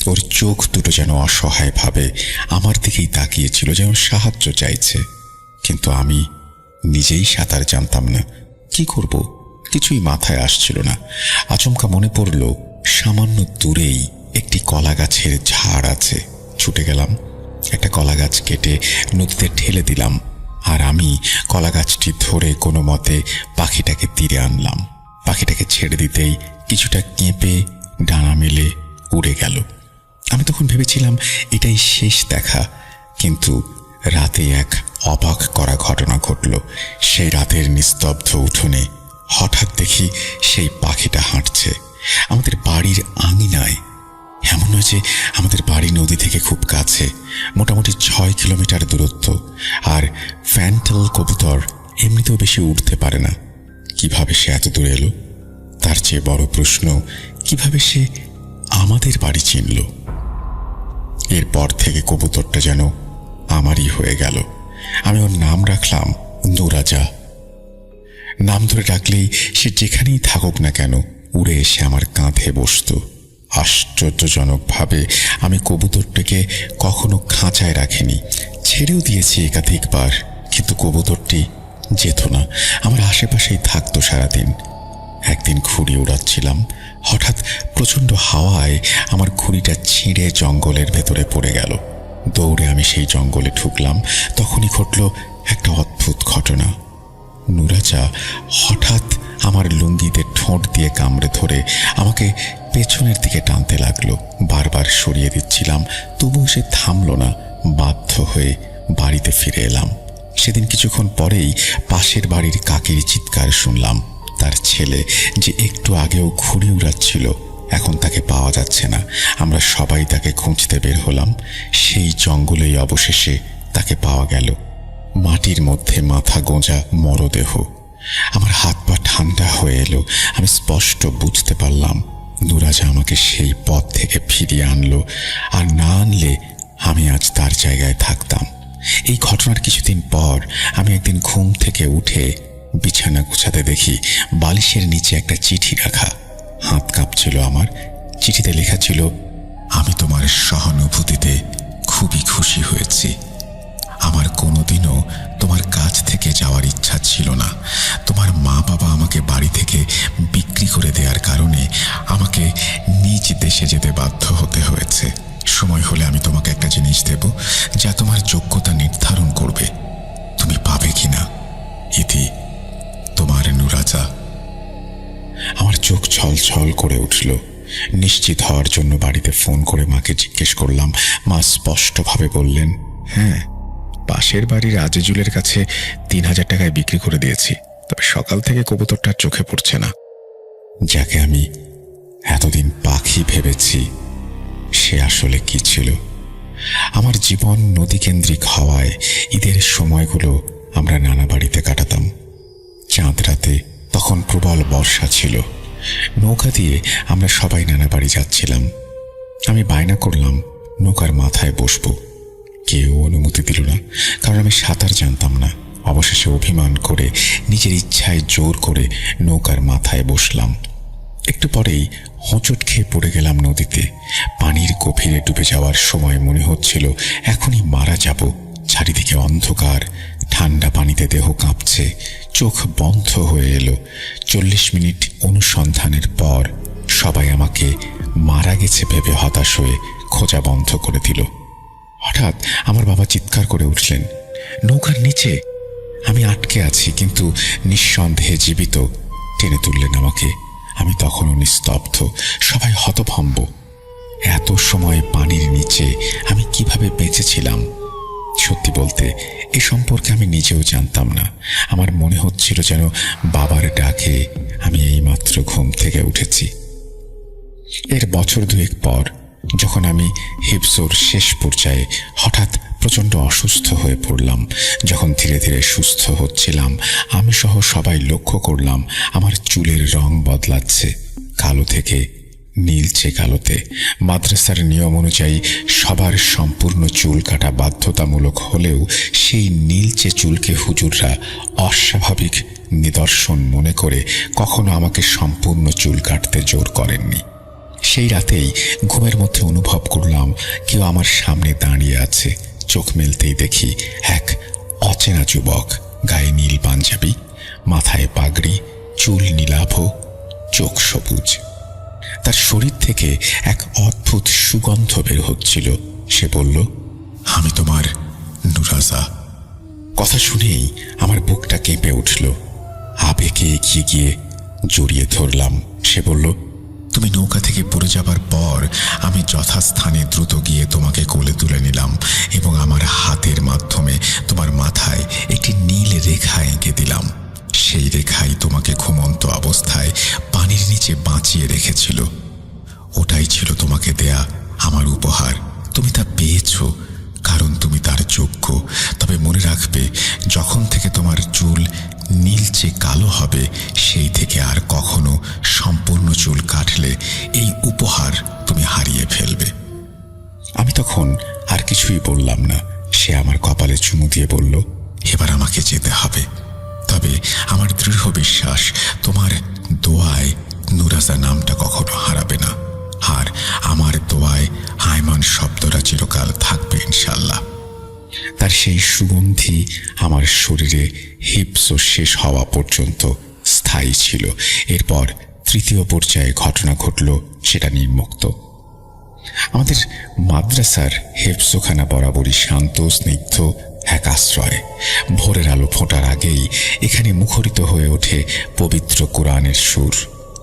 ওর চোখ দুটো যেন অসহায়ভাবে আমার দিকেই তাকিয়েছিল, যেন সাহায্য চাইছে। কিন্তু আমি নিজেই সাঁতার জানতাম না, কি করব কিছুই মাথায় আসছিল না। আচমকা মনে পড়ল সামান্য দূরেই একটি কলা গাছের ঝাড় আছে। ছুটে গেলাম, একটা কলা গাছ কেটে নদীতে ঠেলে দিলাম, আর আমি কলা গাছটি ধরে কোনো মতে পাখিটাকে তীরে আনলাম। পাখিটাকে ছেড়ে দিতেই কিছুটা কেঁপে ডানা মেলে উড়ে গেল। আমি তখন ভেবেছিলাম এটাই শেষ দেখা, কিন্তু রাতে এক অবাক করা ঘটনা ঘটল। সেই রাতের নিস্তব্ধ উঠোনে হঠাৎ দেখি সেই পাখিটা হাঁটছে আমাদের বাড়ির আঙিনায়। এমন নয় যে আমাদের বাড়ি নদী থেকে থেকে খুব কাছে, মোটামুটি 6 কিলোমিটার দূরত্ব। আর ফ্যান্টেল কবুতর এমনিতেও বেশি উঠতে পারে না। কিভাবে সে এত দূরে এলো? তার চেয়ে বড় প্রশ্ন, কিভাবে সে আমাদের বাড়ি চিনল? এরপর থেকে কবুতরটা যেন আমারই হয়ে গেল। আমি ওর নাম রাখলাম নুরাজা। নাম ধরে ডাকলেই সে যেখানেই থাকুক না কেন উড়ে এসে আমার কাঁধে বসত। আশ্চর্যজনকভাবে আমি কবুতরটাকে কখনো খাঁচায় রাখিনি, ছেড়েও দিয়েছি একাধিকবার, কিন্তু কবুতরটি যেত না, আমার আশেপাশেই থাকতো সারাদিন। একদিন ঘুড়ি উড়াচ্ছিলাম, হঠাৎ প্রচণ্ড হাওয়ায় আমার ঘুড়িটা ছিঁড়ে জঙ্গলের ভেতরে পড়ে গেল। দৌড়ে আমি সেই জঙ্গলে ঢুকলাম। তখনই ঘটল একটা অদ্ভুত ঘটনা। নুরাজা হঠাৎ আমার লুঙ্গিতে ঠোঁট দিয়ে কামড়ে ধরে আমাকে পেছনের দিকে টানতে লাগলো। বারবার সরিয়ে দিচ্ছিলাম, তবুও সে থামল না। বাধ্য হয়ে বাড়িতে ফিরে এলাম। সেদিন কিছুক্ষণ পরেই পাশের বাড়ির কাকির চিৎকার শুনলাম। তার ছেলে যে একটু আগেও ঘুড়ি উড়াচ্ছিল, এখন তাকে পাওয়া যাচ্ছে না। আমরা সবাই তাকে খুঁজতে বের হলাম। সেই জঙ্গলেই অবশেষে তাকে পাওয়া গেল। মাটির মধ্যে মাথা গোঁজা মরদেহ। আমার হাত পা ঠান্ডা হয়ে এলো। আমি স্পষ্ট বুঝতে পারলাম নুরাজা আমাকে সেই পথ থেকে ফিরিয়ে আনলো, আর না আনলে আমি আজ তার জায়গায় থাকতাম। এই ঘটনার কিছুদিন পর আমি একদিন ঘুম থেকে উঠে বিছানা গুছাতে দেখি বালিশের নিচে একটা চিঠি রাখা। হাত কাঁপছিল আমার। চিঠিতে লেখা ছিল, আমি তোমার সহানুভূতিতে খুবই খুশি হয়েছি। আমার কোনোদিনও তোমার কাছ থেকে যাওয়ার ইচ্ছা ছিল না। তোমার মা বাবা আমাকে বাড়ি থেকে বিক্রি করে দেওয়ার কারণে আমাকে নিজ দেশে যেতে বাধ্য হতে হয়েছে। সময় হলে আমি তোমাকে একটা জিনিস দেব, যা তোমার যোগ্যতা নির্ধারণ করবে তুমি পাবে কিনা। ইতি, তোমার নুরাজা। আমার চোখ ছলছল করে উঠল। নিশ্চিত হওয়ার জন্য বাড়িতে ফোন করে মাকে জিজ্ঞেস করলাম। মা স্পষ্টভাবে বললেন, হ্যাঁ, পাশের বাড়ির আজিজুলের কাছে 3000 টাকায় বিক্রি করে দিয়েছি, তবে সকাল থেকে কবুতরটার চোখে পড়ছে না। যাকে আমি এতদিন পাখি ভেবেছি, সে আসলে কি ছিল? আমার জীবন নদীকেন্দ্রিক হওয়ায় ঈদের সময়গুলো আমরা নানা বাড়িতে কাটাতাম। চাঁদ রাতে তখন প্রবল বর্ষা ছিল। নৌকা দিয়ে আমরা সবাই নানা বাড়ি যাচ্ছিলাম। আমি বায়না করলাম নৌকার মাথায় বসবো। কেউ অনুমতি দিল না, কারণ আমি সাঁতার জানতাম না। অবশেষে অভিমান করে নিজের ইচ্ছায় জোর করে নৌকার মাথায় বসলাম। একটু পরেই হোঁচট খেয়ে পড়ে গেলাম নদীতে। পানির গভীরে ডুবে যাওয়ার সময় মনে হচ্ছিল এখনই মারা যাব। চারিদিকে অন্ধকার, ঠান্ডা পানিতে দেহ কাঁপছে, চোখ বন্ধ হয়ে এলো। 40 মিনিট অনুসন্ধানের পর সবাই আমাকে মারা গেছে ভেবে হতাশ হয়ে খোঁজা বন্ধ করে দিল। হঠাৎ আমার বাবা চিৎকার করে উঠলেন, নৌকার নিচে আমি আটকে আছি, কিন্তু নিঃসন্দেহে জীবিত। টেনে তুললেন আমাকে। আমি তখনও নিস্তব্ধ, সবাই হতভম্ব। এত সময় পানির নিচে আমি কিভাবে বেঁচেছিলাম? সত্যি বলতে এ সম্পর্কে আমি নিজেও জানতাম না। আমার মনে হচ্ছিল যেন বাবার ডাকে আমি এইমাত্র ঘুম থেকে উঠেছি। এর বছর 2 পর যখন আমি হিপসোর শেষ পর্যায়ে হঠাৎ প্রচণ্ড অসুস্থ হয়ে পড়লাম, যখন ধীরে ধীরে সুস্থ হচ্ছিলাম, আমি সহ সবাই লক্ষ্য করলাম আমার চুলের রং বদলাচ্ছে, কালো থেকে নীলচে কালোতে। মাদ্রাসার নিয়ম অনুযায়ী সবার সম্পূর্ণ চুল কাটা বাধ্যতামূলক হলেও সেই নীলচে চুলকে হুজুররা অস্বাভাবিক নিদর্শন মনে করে কখনো আমাকে সম্পূর্ণ চুল কাটতে জোর করেননি। সেই রাতেই ঘুমের মধ্যে অনুভব করলাম কেউ আমার সামনে দাঁড়িয়ে আছে। চোখ মেলতেই দেখি এক অচেনা যুবক, গায়ে নীল পাঞ্জাবি, মাথায় পাগড়ি, চুল নীলাভ, চোখ সবুজ। তার শরীর থেকে এক অদ্ভুত সুগন্ধ বের হচ্ছিল। সে বলল, আমি তোমার নুরাজা। কথা শুনেই আমার বুকটা কেঁপে উঠল। আবেগে এগিয়ে গিয়ে জড়িয়ে ধরলাম। সে বলল, তুমি নৌকা থেকে পড়ে যাবার পর আমি যথাস্থানে দ্রুত গিয়ে তোমাকে কোলে তুলে নিলাম এবং আমার হাতের মাধ্যমে তোমার মাথায় একটি নীল রেখা এঁকে দিলাম। সেই রেখাই তোমাকে ঘুমন্ত অবস্থায় পানির নিচে বাঁচিয়ে রেখেছিল। ওটাই ছিল তোমাকে দেয়া আমার উপহার। তুমি তা পেয়ে তখন আর কিছুই বললাম না। সে আমার কপালে চুমু দিয়ে বলল, এবার আমাকে যেতে হবে, তবে আমার দৃঢ় বিশ্বাস তোমার দোয়ায় নুরাজা নামটা কখনো হারাবে না, আর আমার দোয়ায় আয়মান শব্দটা চিরকাল থাকবে ইনশাল্লাহ। তার সেই সুগন্ধি আমার শরীরে হিপস শেষ হওয়া পর্যন্ত স্থায়ী ছিল। এরপর তৃতীয় পর্যায়ে ঘটনা ঘটল, সেটা নির্মুক্ত। আমাদের মাদ্রাসার হেফজোখানা বরাবরই শান্ত স্নিগ্ধ এক আশ্রয়। ভোরের আলো ফোটার আগেই এখানে মুখরিত হয়ে ওঠে পবিত্র কোরআনের সুর।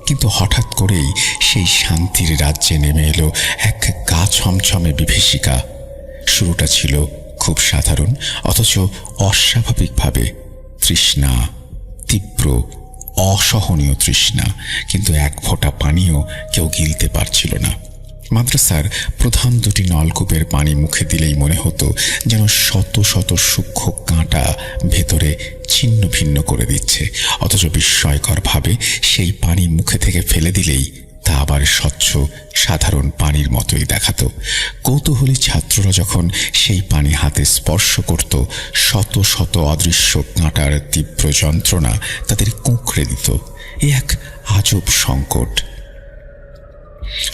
কিন্তু হঠাৎ করেই সেই শান্তির রাজ্যে নেমে এলো এক গা ছমছমে বিভীষিকা। শুরুটা ছিল খুব সাধারণ, অথচ অস্বাভাবিকভাবে তৃষ্ণা, তীব্র অসহনীয় তৃষ্ণা। কিন্তু এক ফোঁটা পানিও কেউ গিলতে পারছিল না। মাদ্রাসার প্রধান দুটি নলকূপের পানি মুখে দিলেই মনে হতো যেন শত শত সূক্ষ্ম কাঁটা ভেতরে ছিন্ন ভিন্ন করে দিচ্ছে, অথচ বিস্ময়করভাবে সেই পানি মুখে থেকে ফেলে দিলেই তা আবার স্বচ্ছ সাধারণ পানির মতোই দেখাতো। কৌতূহলী ছাত্ররা যখন সেই পানি হাতে স্পর্শ করত, শত শত অদৃশ্য কাঁটার তীব্র যন্ত্রণা তাদের কুঁকড়ে দিত। এ এক আজব সংকট।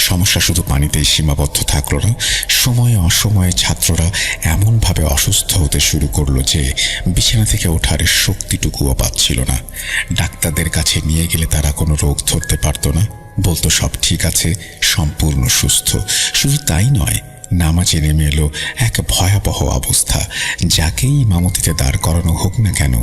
সমস্যা শুধু পানিতেই সীমাবদ্ধ থাকল না, সময়ে অসময়ে ছাত্ররা এমনভাবে অসুস্থ হতে শুরু করলো যে বিছানা থেকে ওঠার শক্তিটুকুও পাচ্ছিল না। ডাক্তারদের কাছে নিয়ে গেলে তারা কোনো রোগ ধরতে পারত না, বলতো সব ঠিক আছে, সম্পূর্ণ সুস্থ। শুধু তাই নয়, নামাজে নেমে এলো এক ভয়াবহ অবস্থা। যাকেই ইমামতিতে দাঁড় করানো হোক না কেন,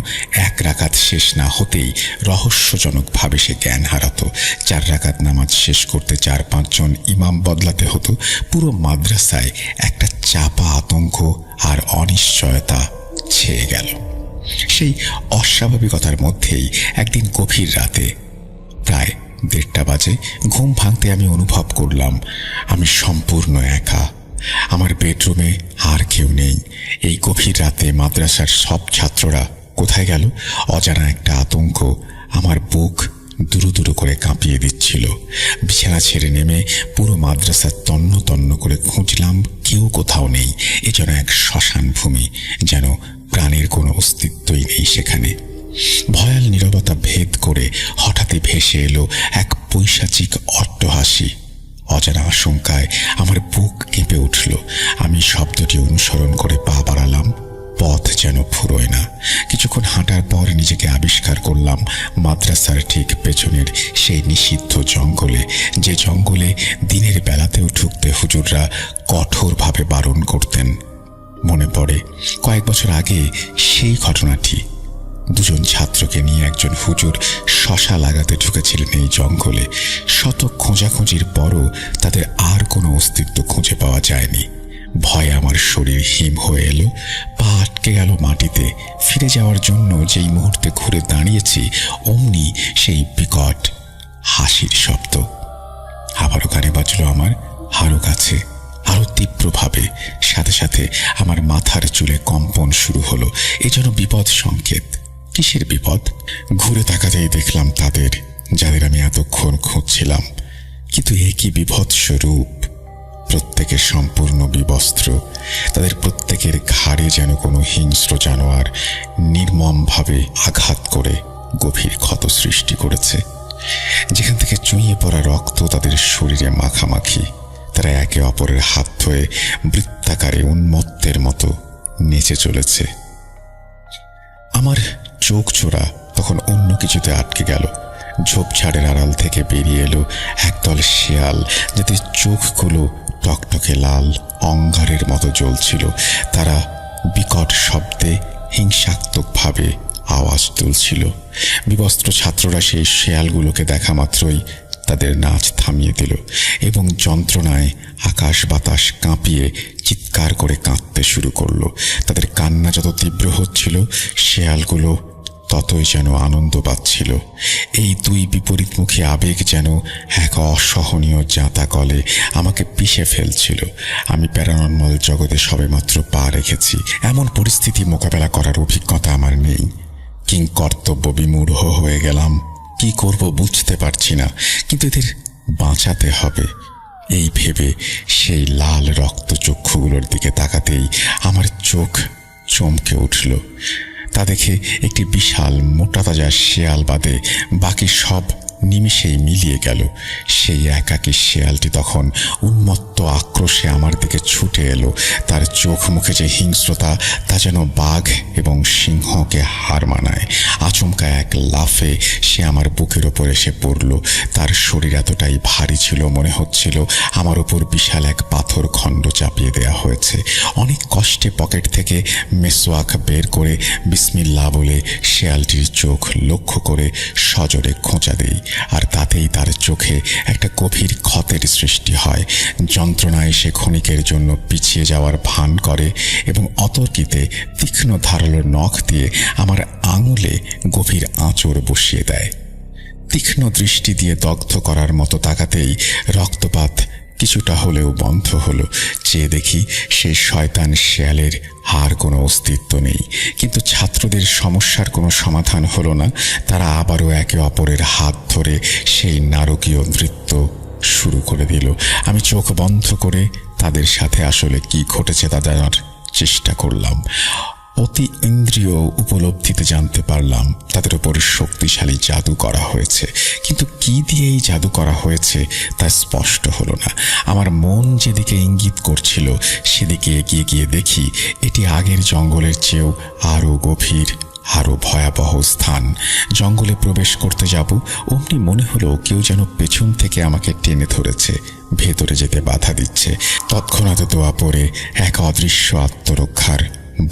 এক রাকাত শেষ না হতেই রহস্যজনকভাবে সে জ্ঞান হারাতো। 4 রাকাত নামাজ শেষ করতে 4-5 জন ইমাম বদলাতে হতো। পুরো মাদ্রাসায় একটা চাপা আতঙ্ক আর অনিশ্চয়তা ছেয়ে গেল। সেই অস্বাভাবিকতার মধ্যেই একদিন গভীর রাতে প্রায় 1:30 বাজে ঘুম ভাঙতে আমি অনুভব করলাম আমি সম্পূর্ণ একা। আমার বেডরুমে আর কেউ নেই। এই গভীর রাতে মাদ্রাসার সব ছাত্ররা কোথায় গেল? অজানা একটা আতঙ্ক আমার বুক দুরু দুরু করে কাঁপিয়ে দিচ্ছিল। বিছানা ছেড়ে নেমে পুরো মাদ্রাসা তন্ন তন্ন করে খুঁজলাম, কেউ কোথাও নেই। এ যেন এক শ্মশান ভূমি, যেন প্রাণের কোনো অস্তিত্বই নেই সেখানে। ভয়াল নীরবতা ভেদ করে হঠাৎই ভেসে এলো এক পৈশাচিক অট্টহাসি। অজানা আশঙ্কায় আমার বুক কেঁপে উঠল। আমি শব্দটি অনুসরণ করে পা বাড়ালাম, পথ যেন ফুরোয় না। কিছুক্ষণ হাঁটার পর নিজেকে আবিষ্কার করলাম মাদ্রাসার ঠিক পেছনের সেই নিষিদ্ধ জঙ্গলে, যে জঙ্গলে দিনের বেলাতেও ঢুকতে হুজুররা কঠোরভাবে বারণ করতেন। মনে পড়ে কয়েক বছর আগে সেই ঘটনাটি। 2 জন ছাত্রকে নিয়ে একজন হুজুর শশা লাগাতে ঢুকেছিলেন এই জঙ্গলে। শত খোঁজাখুঁজির পরও তাদের আর কোনো অস্তিত্ব খুঁজে পাওয়া যায়নি। ভয়ে আমার শরীর হিম হয়ে এলো, পা আটকে গেল মাটিতে। ফিরে যাওয়ার জন্য যেই মুহূর্তে ঘুরে দাঁড়িয়েছি, অমনি সেই বিকট হাসির শব্দ আবারও কানে বাজলো আমার আরো কাছে, আরো তীব্রভাবে। সাথে সাথে আমার মাথার চুলে কম্পন শুরু হলো। এ যেন বিপদ সংকেত। কিসের বিপদ? ঘুরে তাকাতেই দেখলাম তাদের, যাদের আমি এতক্ষণ খুঁজছিলাম। কিন্তু এ কি বিভৎস রূপ! প্রত্যেকের সম্পূর্ণ বিবস্ত্র। তাদের প্রত্যেকের ঘাড়ে যেন কোনো হিংস্র জানোয়ার নির্মমভাবে আঘাত করে গভীর ক্ষত সৃষ্টি করেছে। যেখান থেকে চুঁইয়ে পড়া রক্ত তাদের শরীরে মাখামাখি। তারা একে অপরের হাত ধরে বৃত্তাকারে উন্মত্তের মতো নেচে চলেছে। আমার চোখ জোড়া তখন অন্য কিছুতে আটকে গেল। ঝোপঝাড়ের আড়াল থেকে বেরিয়ে এলো একদল শেয়াল, যাদের চোখগুলো টকটকে লাল অঙ্গারের মতো জ্বলছিল। তারা বিকট শব্দে হিংসাত্মকভাবে আওয়াজ তুলছিল। বিবস্ত্র ছাত্ররা সেই শেয়ালগুলোকে দেখা মাত্রই তাদের নাচ থামিয়ে দিল এবং যন্ত্রণায় আকাশ বাতাস কাঁপিয়ে চিৎকার করে কাঁদতে শুরু করলো। তাদের কান্না যত তীব্র হচ্ছিল, শেয়ালগুলো ততই যেন আনন্দ পাচ্ছিল। এই 2 বিপরীতমুখী আবেগ যেন এক অসহনীয় জাঁতা কলে আমাকে পিষে ফেলছিল। আমি প্যারানর্মাল জগতে সবেমাত্র পা রেখেছি। এমন পরিস্থিতি মোকাবেলা করার অভিজ্ঞতা আমার নেই। কিংকর্তব্য বিমূঢ় হয়ে গেলাম। কি করব বুঝতে পারছি না, কিন্তু এদের বাঁচাতে হবে এই ভেবে সেই লাল রক্ত চক্ষুগুলোর দিকে তাকাতেই আমার চোখ চমকে উঠল। তা দেখে একটি বিশাল মোটা তাজা শেয়াল বাদে বাকি সব নিমিষেই মিলিয়ে গেল। সেই একাকী শেয়ালটি তখন উন্মত্ত আক্রোশে আমার দিকে ছুটে এলো। তার চোখ মুখে যে হিংস্রতা, তা যেন বাঘ এবং সিংহকে হার মানায়। আচমকা এক লাফে সে আমার বুকের ওপর এসে পড়ল। তার শরীর এতটাই ভারী ছিল, মনে হচ্ছিল আমার ওপর বিশাল এক পাথর খণ্ড চাপিয়ে দেয়া হয়েছে। অনেক কষ্টে পকেট থেকে মেসওয়াক বের করে বিসমিল্লাহ বলে শেয়ালটির চোখ লক্ষ্য করে সজোরে খোঁচা দেই, আর তাতেই তার চোখে একটা গভীর ক্ষতের সৃষ্টি হয়। যন্ত্রণায় সে ক্ষণিকের জন্য পিছিয়ে যাওয়ার ভান করে এবং অতর্কিতে তীক্ষ্ণ ধারালো নখ দিয়ে আমার আঙুলে গভীর আঁচড় বসিয়ে দেয়। তীক্ষ্ণ দৃষ্টি দিয়ে দগ্ধ করার মতো তাকাতেই রক্তপাত কিছুটা হলেও বন্ধ হলো। চেয়ে দেখি সেই শয়তান শেয়ালের আর কোনো অস্তিত্ব নেই। কিন্তু ছাত্রদের সমস্যার কোনো সমাধান হলো না। তারা আবারও একে অপরের হাত ধরে সেই নারকীয় নৃত্য শুরু করে দিল। আমি চোখ বন্ধ করে তাদের সাথে আসলে কি ঘটেছে তা জানার চেষ্টা করলাম। অতি ইন্দ্রিয় উপলব্ধিতে জানতে পারলাম তাদের উপর শক্তিশালী জাদু করা হয়েছে, কিন্তু কি দিয়ে এই জাদু করা হয়েছে তা স্পষ্ট হলো না। আমার মন যেদিকে ইঙ্গিত করছিল সেদিকে এগিয়ে গিয়ে দেখি এটি আগের জঙ্গলের চেয়েও আরও গভীর, আরও ভয়াবহ স্থান। জঙ্গলে প্রবেশ করতে যাব অমনি মনে হলো কেউ যেন পেছন থেকে আমাকে টেনে ধরেছে, ভেতরে যেতে বাধা দিচ্ছে। তৎক্ষণাৎ দোয়া পড়ে এক অদৃশ্য আত্মরক্ষার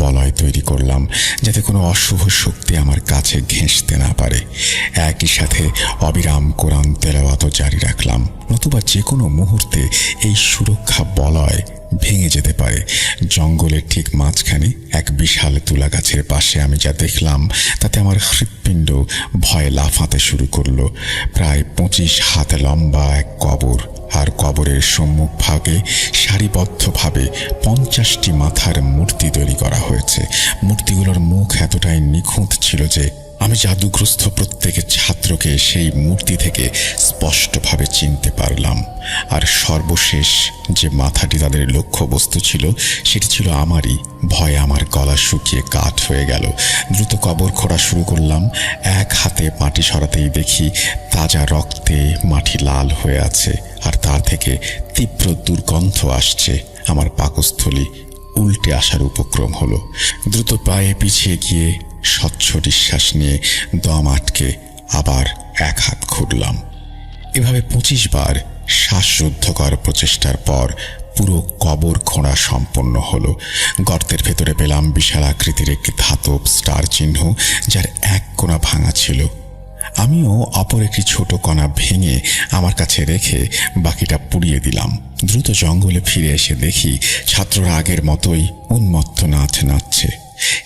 বলয় তৈরি করলাম, যাতে কোনো অশুভ শক্তি আমার কাছে ঘেঁষতে না পারে। একই সাথে অবিরাম কোরআন তেলাওয়াত জারি রাখলাম, নতুবা যে কোনো মুহূর্তে এই সুরক্ষা বলয় ভেঙে যেতে পারে। জঙ্গলের ঠিক মাঝখানে এক বিশাল তুলা গাছের পাশে আমি যা দেখলাম তাতে আমার হৃৎপিণ্ড ভয়ে লাফাতে শুরু করলো। প্রায় 25 হাত লম্বা এক কবর, আর কবরের সম্মুখ ভাগে সারিবদ্ধভাবে 50টি মাথার মূর্তি তৈরি করা হয়েছে। মূর্তিগুলোর মুখ এতটাই নিখুঁত ছিল যে আমি জাদুগ্রস্ত প্রত্যেক ছাত্রকে সেই মূর্তি থেকে স্পষ্টভাবে চিনতে পারলাম। আর সর্বশেষ যে মাথাটি তাদের লক্ষ্যবস্তু ছিল সেটি ছিল আমারই। ভয়ে আমার গলা শুকিয়ে কাঠ হয়ে গেল। দ্রুত কবর খোঁড়া শুরু করলাম। এক হাতে মাটি সরাতেই দেখি তাজা রক্তে মাটি লাল হয়ে আছে, আর তার থেকে তীব্র দুর্গন্ধ আসছে। আমার পাকস্থলী উল্টে আসার উপক্রম হলো। দ্রুত পায়ে পিছিয়ে গিয়ে স্বচ্ছ নিঃশ্বাস নিয়ে দম আটকে আবার এক হাত খুঁড়লাম। এভাবে 25 বার শ্বাসরুদ্ধকর প্রচেষ্টার পর পুরো কবর খোঁড়া সম্পন্ন হলো। গর্তের ভেতরে পেলাম বিশাল আকৃতির একটি ধাতব স্টার চিহ্ন, যার এক কোণা ভাঙা ছিল। আমিও অপর একটি ছোট কণা ভেঙে আমার কাছে রেখে বাকিটা পুড়িয়ে দিলাম। দ্রুত জঙ্গলে ফিরে এসে দেখি ছাত্ররা আগের মতোই উন্মত্ত নাচ নাচছে।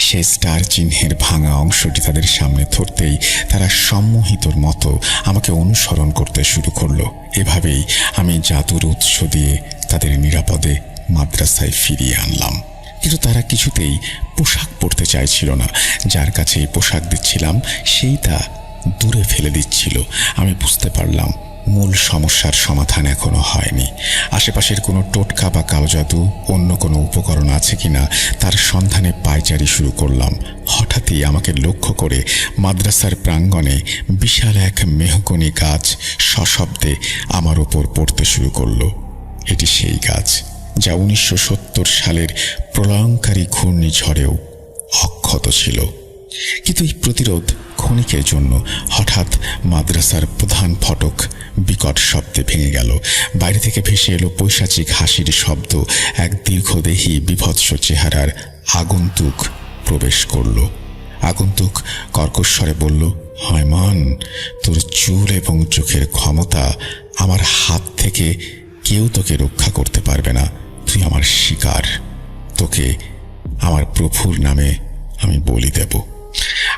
সেই স্টার চিহ্নের ভাঙা অংশটি তাদের সামনে ধরতেই তারা সম্মোহিতর মতো আমাকে অনুসরণ করতে শুরু করলো। এভাবেই আমি জাদুর উৎস দিয়ে তাদের নিরাপদে মাদ্রাসায় ফিরিয়ে আনলাম। কিন্তু তারা কিছুতেই পোশাক পরতে চাইছিল না। যার কাছে এই পোশাক দিচ্ছিলাম সেই তা দূরে ফেলে দিচ্ছিল। আমি বুঝতে পারলাম মূল সমস্যার সমাধান এখনো হয়নি। আশেপাশের কোনো টোটকা বা কালো জাদু, অন্য কোনো উপকরণ আছে কিনা তার সন্ধানে পায়চারি শুরু করলাম। হঠাৎই আমাকে লক্ষ্য করে মাদ্রাসার প্রাঙ্গণে বিশাল এক মেহগনি গাছ সশব্দে আমার ওপর পড়তে শুরু করলো। এটি সেই গাছ যা 1970 সালের প্রলয়ঙ্কারী ঘূর্ণিঝড়েও অক্ষত ছিল। কিন্তু এই প্রতিরোধ ক্ষণিকের জন্য হঠাৎ মাদ্রাসার প্রধান ফটক বিকট শব্দে ভেঙে গেল। বাইরে থেকে ভেসে এলো পৈশাচিক হাসির শব্দ। এক দীর্ঘদেহী বিভৎস চেহারার আগন্তুক প্রবেশ করল। আগন্তুক কর্কশ্বরে বলল, হায়মান, তোর চুল এবং চোখের ক্ষমতা আমার হাত থেকে কেউ তোকে রক্ষা করতে পারবে না। তুই আমার শিকার। তোকে আমার প্রভুর নামে আমি বলি দেব।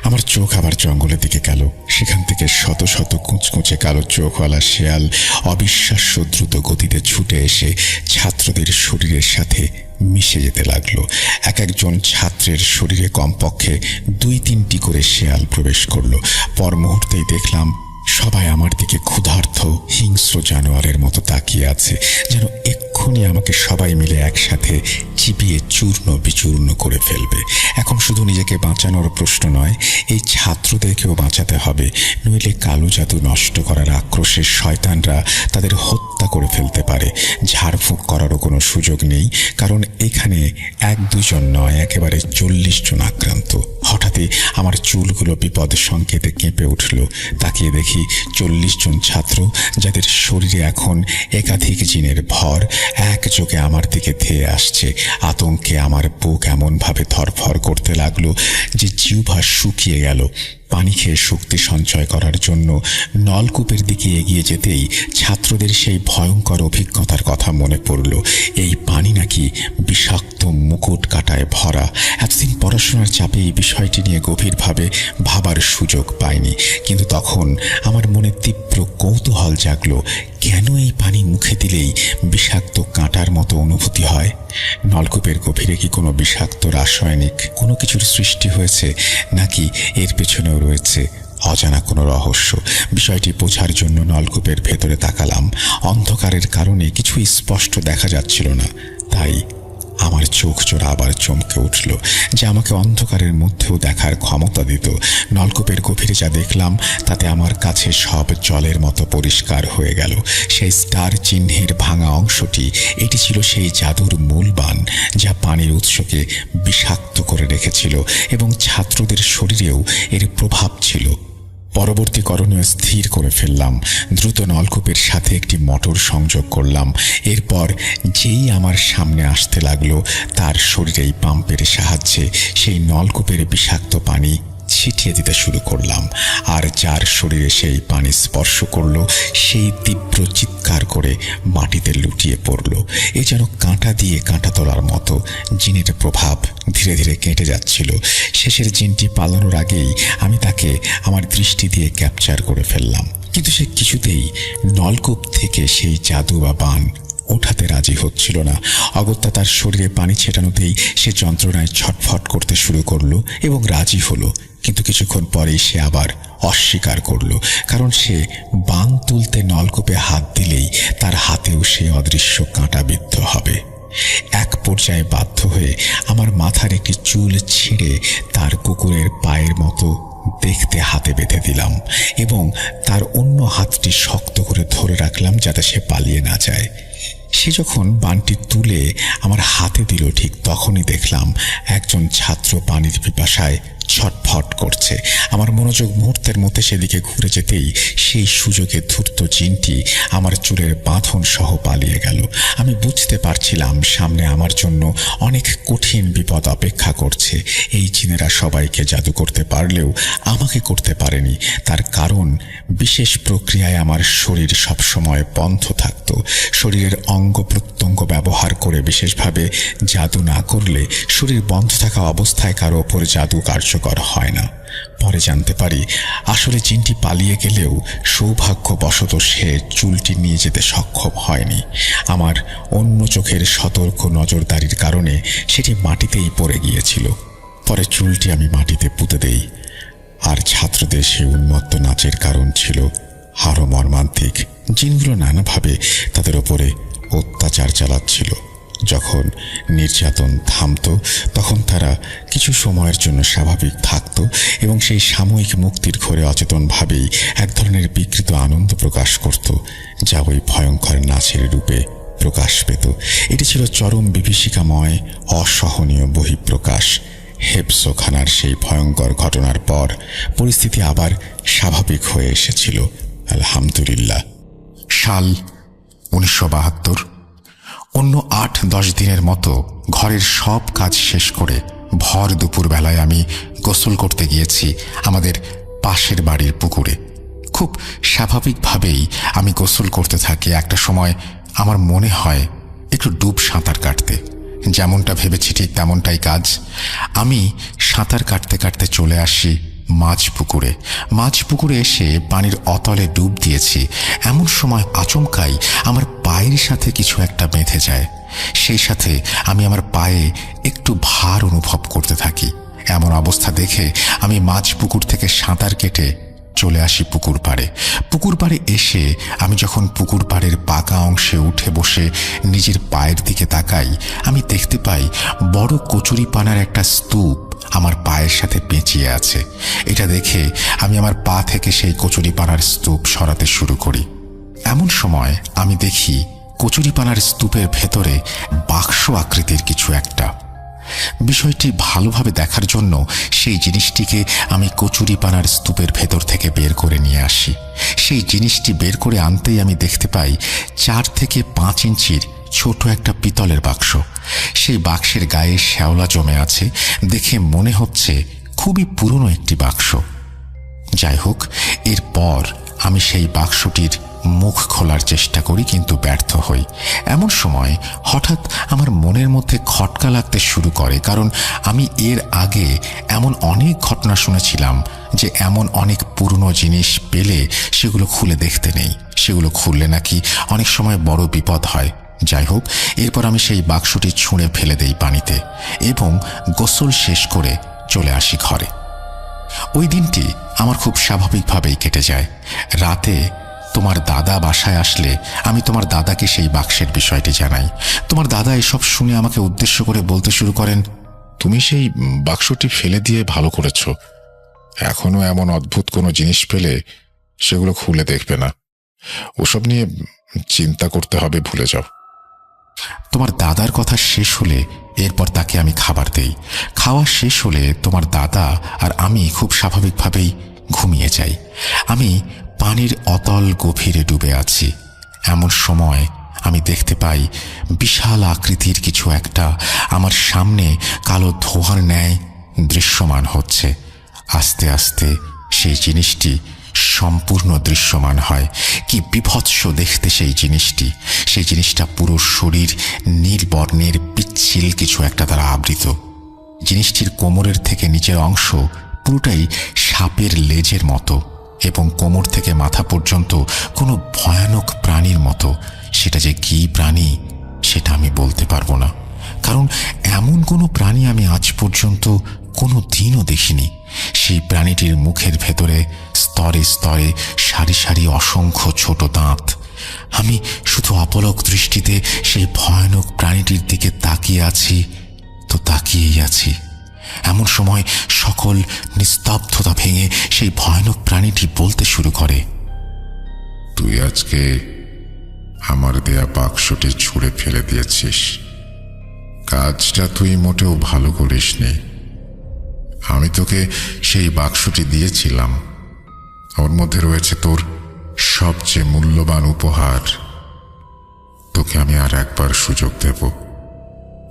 আমার চোখ আবার জঙ্গলের দিকে গেল। সেখান থেকে শত শত কুঁচকুঁচে কালো চোখওয়ালা শেয়াল অবিশ্বাস্য দ্রুত গতিতে ছুটে এসে ছাত্রদের শরীরের সাথে মিশে যেতে লাগলো। এক একজন ছাত্রের শরীরে কমপক্ষে 2-3টি করে শেয়াল প্রবেশ করলো। পর মুহূর্তেই দেখলাম সবাই আমার দিকে ক্ষুধার্ত হিংস্র জানোয়ারের মতো তাকিয়ে আছে, যেন এক্ষুনি নিশ্চয়ই আমাকে সবাই মিলে একসাথে চিবিয়ে চূর্ণ বিচূর্ণ করে ফেলবে। এখন শুধু নিজেকে বাঁচানোর প্রশ্ন নয়, এই ছাত্রদেরকেও বাঁচাতে হবে, নইলে কালো জাদু নষ্ট করার আক্রোশের শয়তানরা তাদের হত্যা করে ফেলতে পারে। ঝাড়ফুঁক করারও কোনো সুযোগ নেই, কারণ এখানে 1-2 জন নয়, একেবারে 40 জন আক্রান্ত। হঠাৎই আমার চুলগুলো বিপদ সংকেতে কেঁপে উঠল। তাকিয়ে দেখি 40 জন ছাত্র, যাদের শরীরে এখন একাধিক জিনের ভর, একযোগে আমার দিকে ধেয়ে আসছে। আতঙ্কে আমার বুক এমনভাবে ধরফর করতে লাগলো যে জিহ্বা শুকিয়ে গেল। পানি খেয়ে শক্তি সঞ্চয় করার জন্য নলকূপের দিকে এগিয়ে যেতেই ছাত্রদের সেই ভয়ঙ্কর অভিজ্ঞতার কথা মনে পড়ল। এই পানি নাকি বিষাক্ত মুকুট কাটায় ভরা। এতদিন পড়াশোনার চাপে এই বিষয়টি নিয়ে গভীরভাবে ভাবার সুযোগ পাইনি, কিন্তু তখন আমার মনে তীব্র কৌতূহল জাগলো, কেন এই পানি মুখে দিলেই বিষাক্ত কাঁটার মতো অনুভূতি হয়? নলকূপের গভীরে কি কোনো বিষাক্ত রাসায়নিক কোনো কিছুর সৃষ্টি হয়েছে, নাকি এর পেছনেও রয়েছে অজানা কোনো রহস্য? বিষয়টি বোঝার জন্য নলকূপের ভেতরে তাকালাম। অন্ধকারের কারণে কিছুই স্পষ্ট দেখা যাচ্ছিল না, তাই আমার চোখ জোড়া আবার চমকে উঠল, যে আমাকে অন্ধকারের মধ্যেও দেখার ক্ষমতা দিত। নলকূপের গভীরে যা দেখলাম তাতে আমার কাছে সব জলের মতো পরিষ্কার হয়ে গেল। সেই স্টার চিহ্নের ভাঙা অংশটি, এটি ছিল সেই জাদুর মূল বাণ, যা পানির উৎসকে বিষাক্ত করে রেখেছিল, এবং ছাত্রদের শরীরেও এর প্রভাব ছিল। পরবর্তী করণীয় স্থির করে ফেললাম। দ্রুত নলকূপের সাথে একটি মোটর সংযোগ করলাম। এরপর যেই আমার সামনে আসতে লাগলো, তার শরীরেই পাম্পের সাহায্যে সেই নলকূপের বিষাক্ত পানি ছিটিয়ে দিতে শুরু করলাম। আর যার শরীরে সেই পানি স্পর্শ করলো, সেই তীব্র চিৎকার করে মাটিতে লুটিয়ে পড়ল। এ যেন কাঁটা দিয়ে কাঁটা তোলার মতো। জিনের প্রভাব ধীরে ধীরে কেটে যাচ্ছিল। শেষের জিনটি পালানোর আগেই আমি তাকে আমার দৃষ্টি দিয়ে ক্যাপচার করে ফেললাম, কিন্তু সে কিছুতেই নলকূপ থেকে সেই জাদু বা বাণ ওঠাতে রাজি হচ্ছিল না। অগত্যা তার শরীরে পানি ছেটানোতেই সে যন্ত্রণায় ছটফট করতে শুরু করলো এবং রাজি হলো। কিন্তু কিছুক্ষণ পরেই সে আবার অস্বীকার করলো, কারণ সে বাণ তুলতে নলকূপে হাত দিলেই তার হাতেও সে অদৃশ্য কাঁটা বিদ্ধ হবে। এক পর্যায়ে বাধ্য হয়ে আমার মাথার একটি চুল ছিঁড়ে তার কুকুরের পায়ের মতো দেখতে হাতে বেঁধে দিলাম, এবং তার অন্য হাতটি শক্ত করে ধরে রাখলাম যাতে সে পালিয়ে না যায়। সে যখন বাণটি তুলে আমার হাতে দিল, ঠিক তখনই দেখলাম একজন ছাত্র পানির পিপাসায় ছটফট করছে। আমার মনোযোগ মুহূর্তের মধ্যে সেদিকে ঘুরে যেতেই সেই সুযোগে ধূর্ত জিনটি আমার চুলের বাঁধন সহ পালিয়ে গেল। আমি বুঝতে পারছিলাম সামনে আমার জন্য অনেক কঠিন বিপদ অপেক্ষা করছে। এই জিনেরা সবাইকে জাদু করতে পারলেও আমাকে করতে পারেনি। তার কারণ, বিশেষ প্রক্রিয়ায় আমার শরীর সবসময় বন্ধ থাকত। শরীরের অঙ্গ প্রত্যঙ্গ ব্যবহার করে বিশেষভাবে জাদু না করলে শরীর বন্ধ থাকা অবস্থায় কারো ওপর জাদু কার্যকর হয় না। পরে জানতে পারি, আসলে জিনটি পালিয়ে গেলেও সৌভাগ্যবশত সে চুলটি নিয়ে যেতে সক্ষম হয়নি। আমার অন্য চোখের সতর্ক নজরদারির কারণে সেটি মাটিতেই পড়ে গিয়েছিল। পরে চুলটি আমি মাটিতে পুঁতে দেই। আর ছাত্রদের সেই উন্মত্ত নাচের কারণ ছিল আরও মর্মান্তিক। জিনগুলো নানাভাবে তাদের ওপরে অত্যাচার চালাচ্ছিল। যখন নির্যাতন থামত, তখন তারা কিছু সময়ের জন্য স্বাভাবিক থাকত এবং সেই সাময়িক মুক্তির ঘোরে অচেতনভাবেই এক ধরনের বিকৃত আনন্দ প্রকাশ করত, যা ওই ভয়ঙ্কর নাচের রূপে প্রকাশ পেত। এটি ছিল চরম বিভীষিকাময়, অসহনীয় বহিঃপ্রকাশ। হেফজোখানার সেই ভয়ঙ্কর ঘটনার পর পরিস্থিতি আবার স্বাভাবিক হয়ে এসেছিল, আলহামদুলিল্লাহ। সাল 1972। অন্য 8-10 দিনের মতো ঘরের সব কাজ শেষ করে ভর দুপুরবেলায় আমি গোসল করতে গিয়েছি আমাদের পাশের বাড়ির পুকুরে। খুব স্বাভাবিকভাবেই আমি গোসল করতে থাকি। একটা সময় আমার মনে হয় একটু ডুব সাঁতার কাটতে। যেমনটা ভেবেছি ঠিক তেমনটাই কাজ। আমি সাঁতার কাটতে কাটতে চলে আসি মাছ পুকুরে এসে পানির অতলে ডুব দিয়েছি। এমন সময় আচমকাই আমার পায়ের সাথে কিছু একটা বেঁধে যায়। সেই সাথে আমি আমার পায়ে একটু ভার অনুভব করতে থাকি। এমন অবস্থা দেখে আমি মাছ পুকুর থেকে সাঁতার কেটে চলে আসি পুকুর পাড়ে। পুকুর পাড়ে এসে আমি যখন পুকুর পাড়ের পাকা অংশে উঠে বসে নিজের পায়ের দিকে তাকাই, আমি দেখতে পাই বড় কচুরিপানার একটা স্তূপ আমার পায়ের সাথে পেঁচিয়ে আছে। এটা দেখে আমি আমার পা থেকে সেই কচুরিপানার স্তূপ সরাতে শুরু করি। এমন সময় আমি দেখি কচুরিপানার স্তূপের ভেতরে বাক্স আকৃতির কিছু একটা। বিষয়টি ভালোভাবে দেখার জন্য সেই জিনিসটিকে আমি কচুরিপানার স্তূপের ভেতর থেকে বের করে নিয়ে আসি। সেই জিনিসটি বের করে আনতেই আমি দেখতে পাই 4 থেকে 5 ইঞ্চির ছোট একটা পিতলের বাক্স। সেই বাক্সের গায়ে শ্যাওলা জমে আছে দেখে মনে হচ্ছে খুবই পুরনো একটি বাক্স। যাই হোক, এরপর আমি সেই বাক্সটির মুখ খোলার চেষ্টা করি, কিন্তু ব্যর্থ হই। এমন সময় হঠাৎ আমার মনের মধ্যে খটকা লাগতে শুরু করে, কারণ আমি এর আগে এমন অনেক ঘটনা শুনেছিলাম যে এমন অনেক পুরনো জিনিস পেলে সেগুলো খুলে দেখতে নেই, সেগুলো খুললে নাকি অনেক সময় বড় বিপদ হয়। যাই হোক, এরপর আমি সেই বাক্সটি ছুঁড়ে ফেলে দেই পানিতে এবং গোসল শেষ করে চলে আসি ঘরে। ওই দিনটি আমার খুব স্বাভাবিকভাবেই কেটে যায়। রাতে তোমার দাদা বাসায় আসলে আমি তোমার দাদাকে সেই বাক্সের বিষয়টি জানাই। তোমার দাদা এসব শুনে আমাকে উদ্দেশ্য করে বলতে শুরু করেন, তুমি সেই বাক্সটি ফেলে দিয়ে ভালো করেছ। এখনো এমন অদ্ভুত কোনো জিনিস পেলে সেগুলো খুলে দেখবে না। ওসব নিয়ে চিন্তা করতে হবে, ভুলে যাও। তোমার দাদার কথা শেষ হলে এরপর তাকে আমি খাবার দেই। খাওয়া শেষ হলে তোমার দাদা আর আমি খুব স্বাভাবিকভাবেই ঘুমিয়ে যাই। আমি পানির অতল গভীরে ডুবে আছি। এমন সময় আমি দেখতে পাই বিশাল আকৃতির কিছু একটা আমার সামনে কালো ধোঁয়ার ন্যায় দৃশ্যমান হচ্ছে। আস্তে আস্তে সেই জিনিসটি সম্পূর্ণ দৃশ্যমান হয়। কি বিভৎস দেখতে সেই জিনিসটি! সেই জিনিসটা পুরো শরীর নীল বর্ণের পিচ্ছিল কিছু একটা দ্বারা আবৃত। জিনিসটির কোমরের থেকে নিচের অংশ পুরোটাই সাপের লেজের মতো এবং কোমর থেকে মাথা পর্যন্ত কোনো ভয়ানক প্রাণীর মতো। সেটা যে কী প্রাণী সেটা আমি বলতে পারবো না, কারণ এমন কোনো প্রাণী আমি আজ পর্যন্ত কোনো দিনও দেখিনি। সেই প্রাণীটির মুখের ভেতরে স্তরে স্তরে সারি সারি অসংখ্য ছোট দাঁত। আমি শুধু অপলক দৃষ্টিতে সেই ভয়ানক প্রাণীটির দিকে তাকিয়ে আছি তো তাকিয়েই আছি। এমন সময় সকল নিস্তব্ধতা ভেঙে সেই ভয়ানক প্রাণীটি বলতে শুরু করে, তুই আজকে আমার দেয়া বাক্সটি ছুঁড়ে ফেলে দিয়েছিস। কাজটা তুই মোটেও ভালো করিসনি। আমি তোকে সেই বাক্সটি দিয়েছিলাম, ওর মধ্যে রয়েছে তোর সবচেয়ে মূল্যবান উপহার। তোকে আমি আর একবার সুযোগ দেব।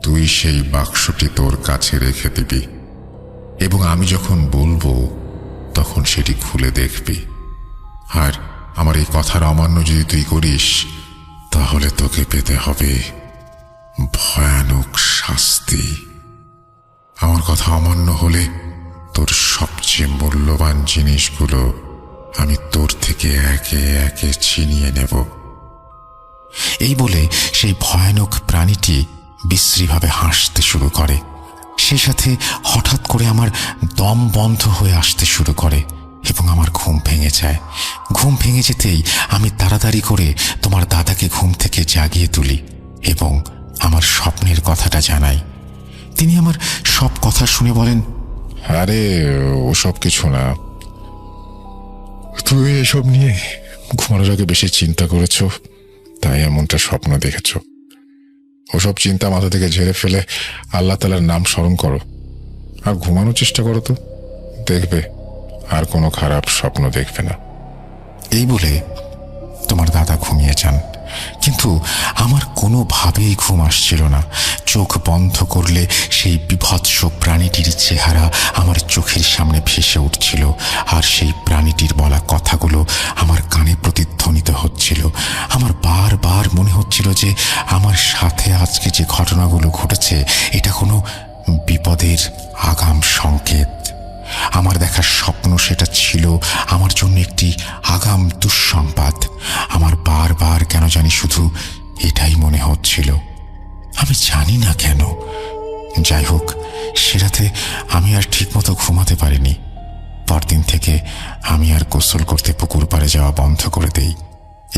তুই সেই বাক্সটি তোর কাছে রেখে দিবি এবং আমি যখন বলবো তখন সেটি খুলে দেখবি। আর আমার এই কথার অমান্য যদি তুই করিস তাহলে তোকে পেতে হবে ভয়ানক শাস্তি। আমার কথা অমান্য হলে তোর সবচেয়ে মূল্যবান জিনিসগুলো আমি তোর থেকে একে একে ছিনিয়ে নেব। এই বলে সেই ভয়ানক প্রাণীটি বিশ্রীভাবে হাসতে শুরু করে। সে সাথে হঠাৎ করে আমার দম বন্ধ হয়ে আসতে শুরু করে এবং আমার ঘুম ভেঙে যায়। ঘুম ভেঙে যেতেই আমি তাড়াতাড়ি করে তোমার দাদাকে ঘুম থেকে জাগিয়ে তুলি এবং আমার স্বপ্নের কথাটা জানাই। তিনি আমার সব কথা শুনে বলেন, আরে ওসব কিছু না, তুই এসব নিয়ে ঘুমানোর আগে বেশি চিন্তা করেছ, তাই এমনটা স্বপ্ন দেখেছ। ওসব চিন্তা মাথা থেকে ঝেড়ে ফেলে আল্লাহ তাআলার নাম স্মরণ করো আর ঘুমানোর চেষ্টা করো, তো দেখবে আর কোনো খারাপ স্বপ্ন দেখবে না। এই বলে তোমার দাদা ঘুমিয়ে যান। কিন্তু আমার কোনোভাবেই ঘুম আসছিল না। চোখ বন্ধ করলে সেই বিভৎস প্রাণীটির চেহারা আমার চোখের সামনে ভেসে উঠছিল, আর সেই প্রাণীটির বলা কথাগুলো আমার কানে প্রতিধ্বনিত হচ্ছিল। আমার বারবার মনে হচ্ছিল যে আমার সাথে আজকে যে ঘটনাগুলো ঘটেছে এটা কোনো বিপদের আগাম সংকেত। আমার দেখা স্বপ্ন সেটা ছিল আমার জন্য একটি আগাম দুঃসংবাদ। আমার বারবার কেন জানি শুধু এটাই মনে হচ্ছিল, আমি জানি না কেন। যাই হোক, সে রাতে আমি আর ঠিকমতো ঘুমাতে পারিনি। পরদিন থেকে আমি আর গোসল করতে পুকুর পাড়ে যাওয়া বন্ধ করে দেই।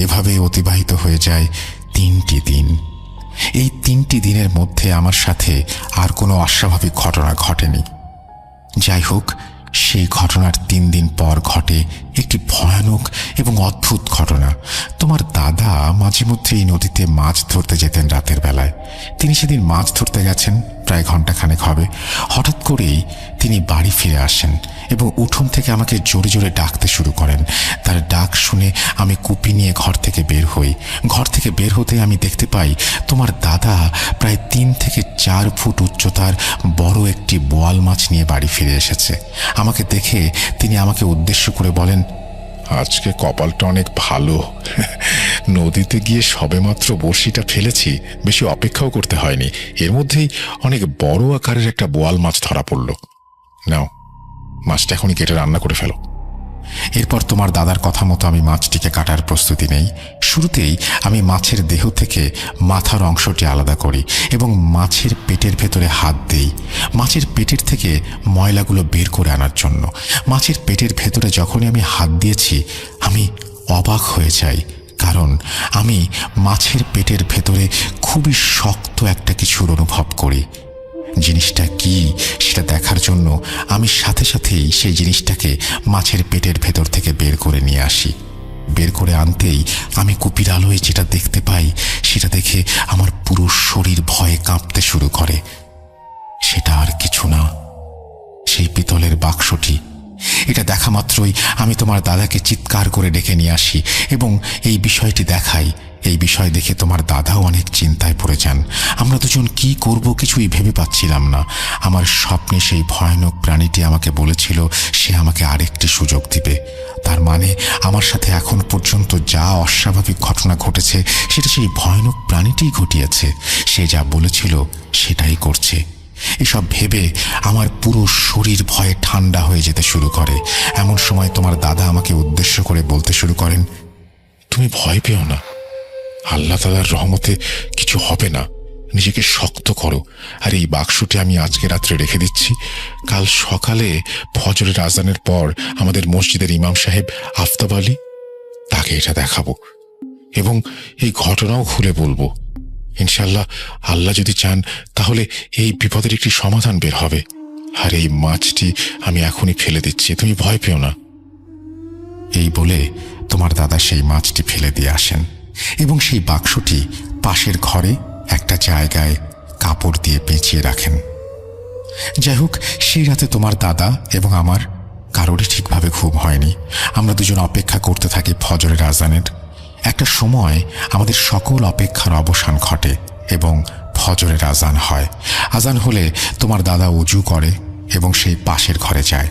এভাবে অতিবাহিত হয়ে যায় 3টি দিন। এই 3টি দিনের মধ্যে আমার সাথে আর কোনো অস্বাভাবিক ঘটনা ঘটেনি। যাই হোক, সেই ঘটনার 3 দিন পর ঘটে একটি ভয়ানক এবং অদ্ভুত ঘটনা। তোমার দাদা মাঝে মধ্যে এই নদীতে মাছ ধরতে যেতেন রাতের বেলায়। তিনি সেদিন মাছ ধরতে গেছেন, প্রায় ঘন্টাখানেক হবে। হঠাৎ করেই তিনি বাড়ি ফিরে আসেন এবং উঠোন থেকে আমাকে জোরে জোরে ডাকতে শুরু করেন। তার ডাক শুনে আমি কুপি নিয়ে ঘর থেকে বের হই। ঘর থেকে বের হতে আমি দেখতে পাই তোমার দাদা প্রায় 3 থেকে 4 ফুট উচ্চতার বড় একটি বোয়াল মাছ নিয়ে বাড়ি ফিরে এসেছে। আমাকে দেখে তিনি আমাকে উদ্দেশ্য করে বলেন, আজকে কপালটা অনেক ভালো, নদীতে গিয়ে সবেমাত্র বড়শিটা ফেলেছি, বেশি অপেক্ষাও করতে হয়নি, এর মধ্যেই অনেক বড় আকারের একটা বোয়াল মাছ ধরা পড়ল। নাও, মাছটা এখনই কেটে রান্না করে ফেলো। এরপর তোমার দাদার কথা মতো আমি মাছটিকে কাটার প্রস্তুতি নেই। শুরুতেই আমি মাছের দেহ থেকে মাথার অংশটি আলাদা করি এবং মাছের পেটের ভেতরে হাত দেই, মাছের পেটের থেকে ময়লাগুলো বের করে আনার জন্য। মাছের পেটের ভেতরে যখনই আমি হাত দিয়েছি, আমি অবাক হয়ে যাই, কারণ আমি মাছের পেটের ভেতরে খুবই শক্ত একটা কিছুর অনুভব করি। জিনিসটা কি সেটা দেখার জন্য আমি সাথে সাথেই সেই জিনিসটাকে মাছের পেটের ভেতর থেকে বের করে নিয়ে আসি। বের করে আনতেই আমি কুপির আলোয় যেটা দেখতে পাই, সেটা দেখে আমার পুরো শরীর ভয়ে কাঁপতে শুরু করে। সেটা আর কিছু না, সেই পিতলের বাক্সটি। এটা দেখা মাত্রই আমি তোমার দাদাকে চিৎকার করে ডেকে নিয়ে আসি এবং এই বিষয়টি দেখাই। এই বিষয় দেখে তোমার দাদাও অনেক চিন্তায় পড়ে যান। আমরা দুজন কি করব কিছুই ভেবে পাচ্ছিলাম না। আমার স্বপ্নে সেই ভয়ানক প্রাণীটি আমাকে বলেছিল সে আমাকে আরেকটি সুযোগ দিবে। তার মানে আমার সাথে এখন পর্যন্ত যা অস্বাভাবিক ঘটনা ঘটেছে সেটা সেই ভয়ানক প্রাণীটিই ঘটিয়েছে। সে যা বলেছিল সেটাই করছে। এসব ভেবে আমার পুরো শরীর ভয়ে ঠান্ডা হয়ে যেতে শুরু করে। এমন সময় তোমার দাদা আমাকে উদ্দেশ্য করে বলতে শুরু করেন, তুমি ভয় পেও না, আল্লাহ তাআলার রহমতে কিছু হবে না, নিজেকে শক্ত করো। আর এই বাক্সটি আমি আজকে রাত্রে রেখে দিচ্ছি, কাল সকালে ফজরের আজানের পর আমাদের মসজিদের ইমাম সাহেব আফতাব আলী, তাকে এটা দেখাবো এবং এই ঘটনাও খুলে বলবো। ইনশাল্লাহ আল্লাহ যদি চান তাহলে এই বিপদের একটি সমাধান বের হবে। আর এই মাছটি আমি এখনই ফেলে দিচ্ছি, তুমি ভয় পেও না। এই বলে তোমার দাদা সেই মাছটি ফেলে দিয়ে আসেন এবং সেই বাক্সটি পাশের ঘরে একটা জায়গায় কাপড় দিয়ে পেঁচিয়ে রাখেন। যাই হোক, সেই রাতে তোমার দাদা এবং আমার কারোরই ঠিকভাবে ঘুম হয়নি। আমরা দুজন অপেক্ষা করতে থাকি ফজরের আজানের। একটা সময় আমাদের সকল অপেক্ষার অবসান ঘটে এবং ফজরের আজান হয়। আজান হলে তোমার দাদা ওযু করে এবং সেই পাশের ঘরে যায়।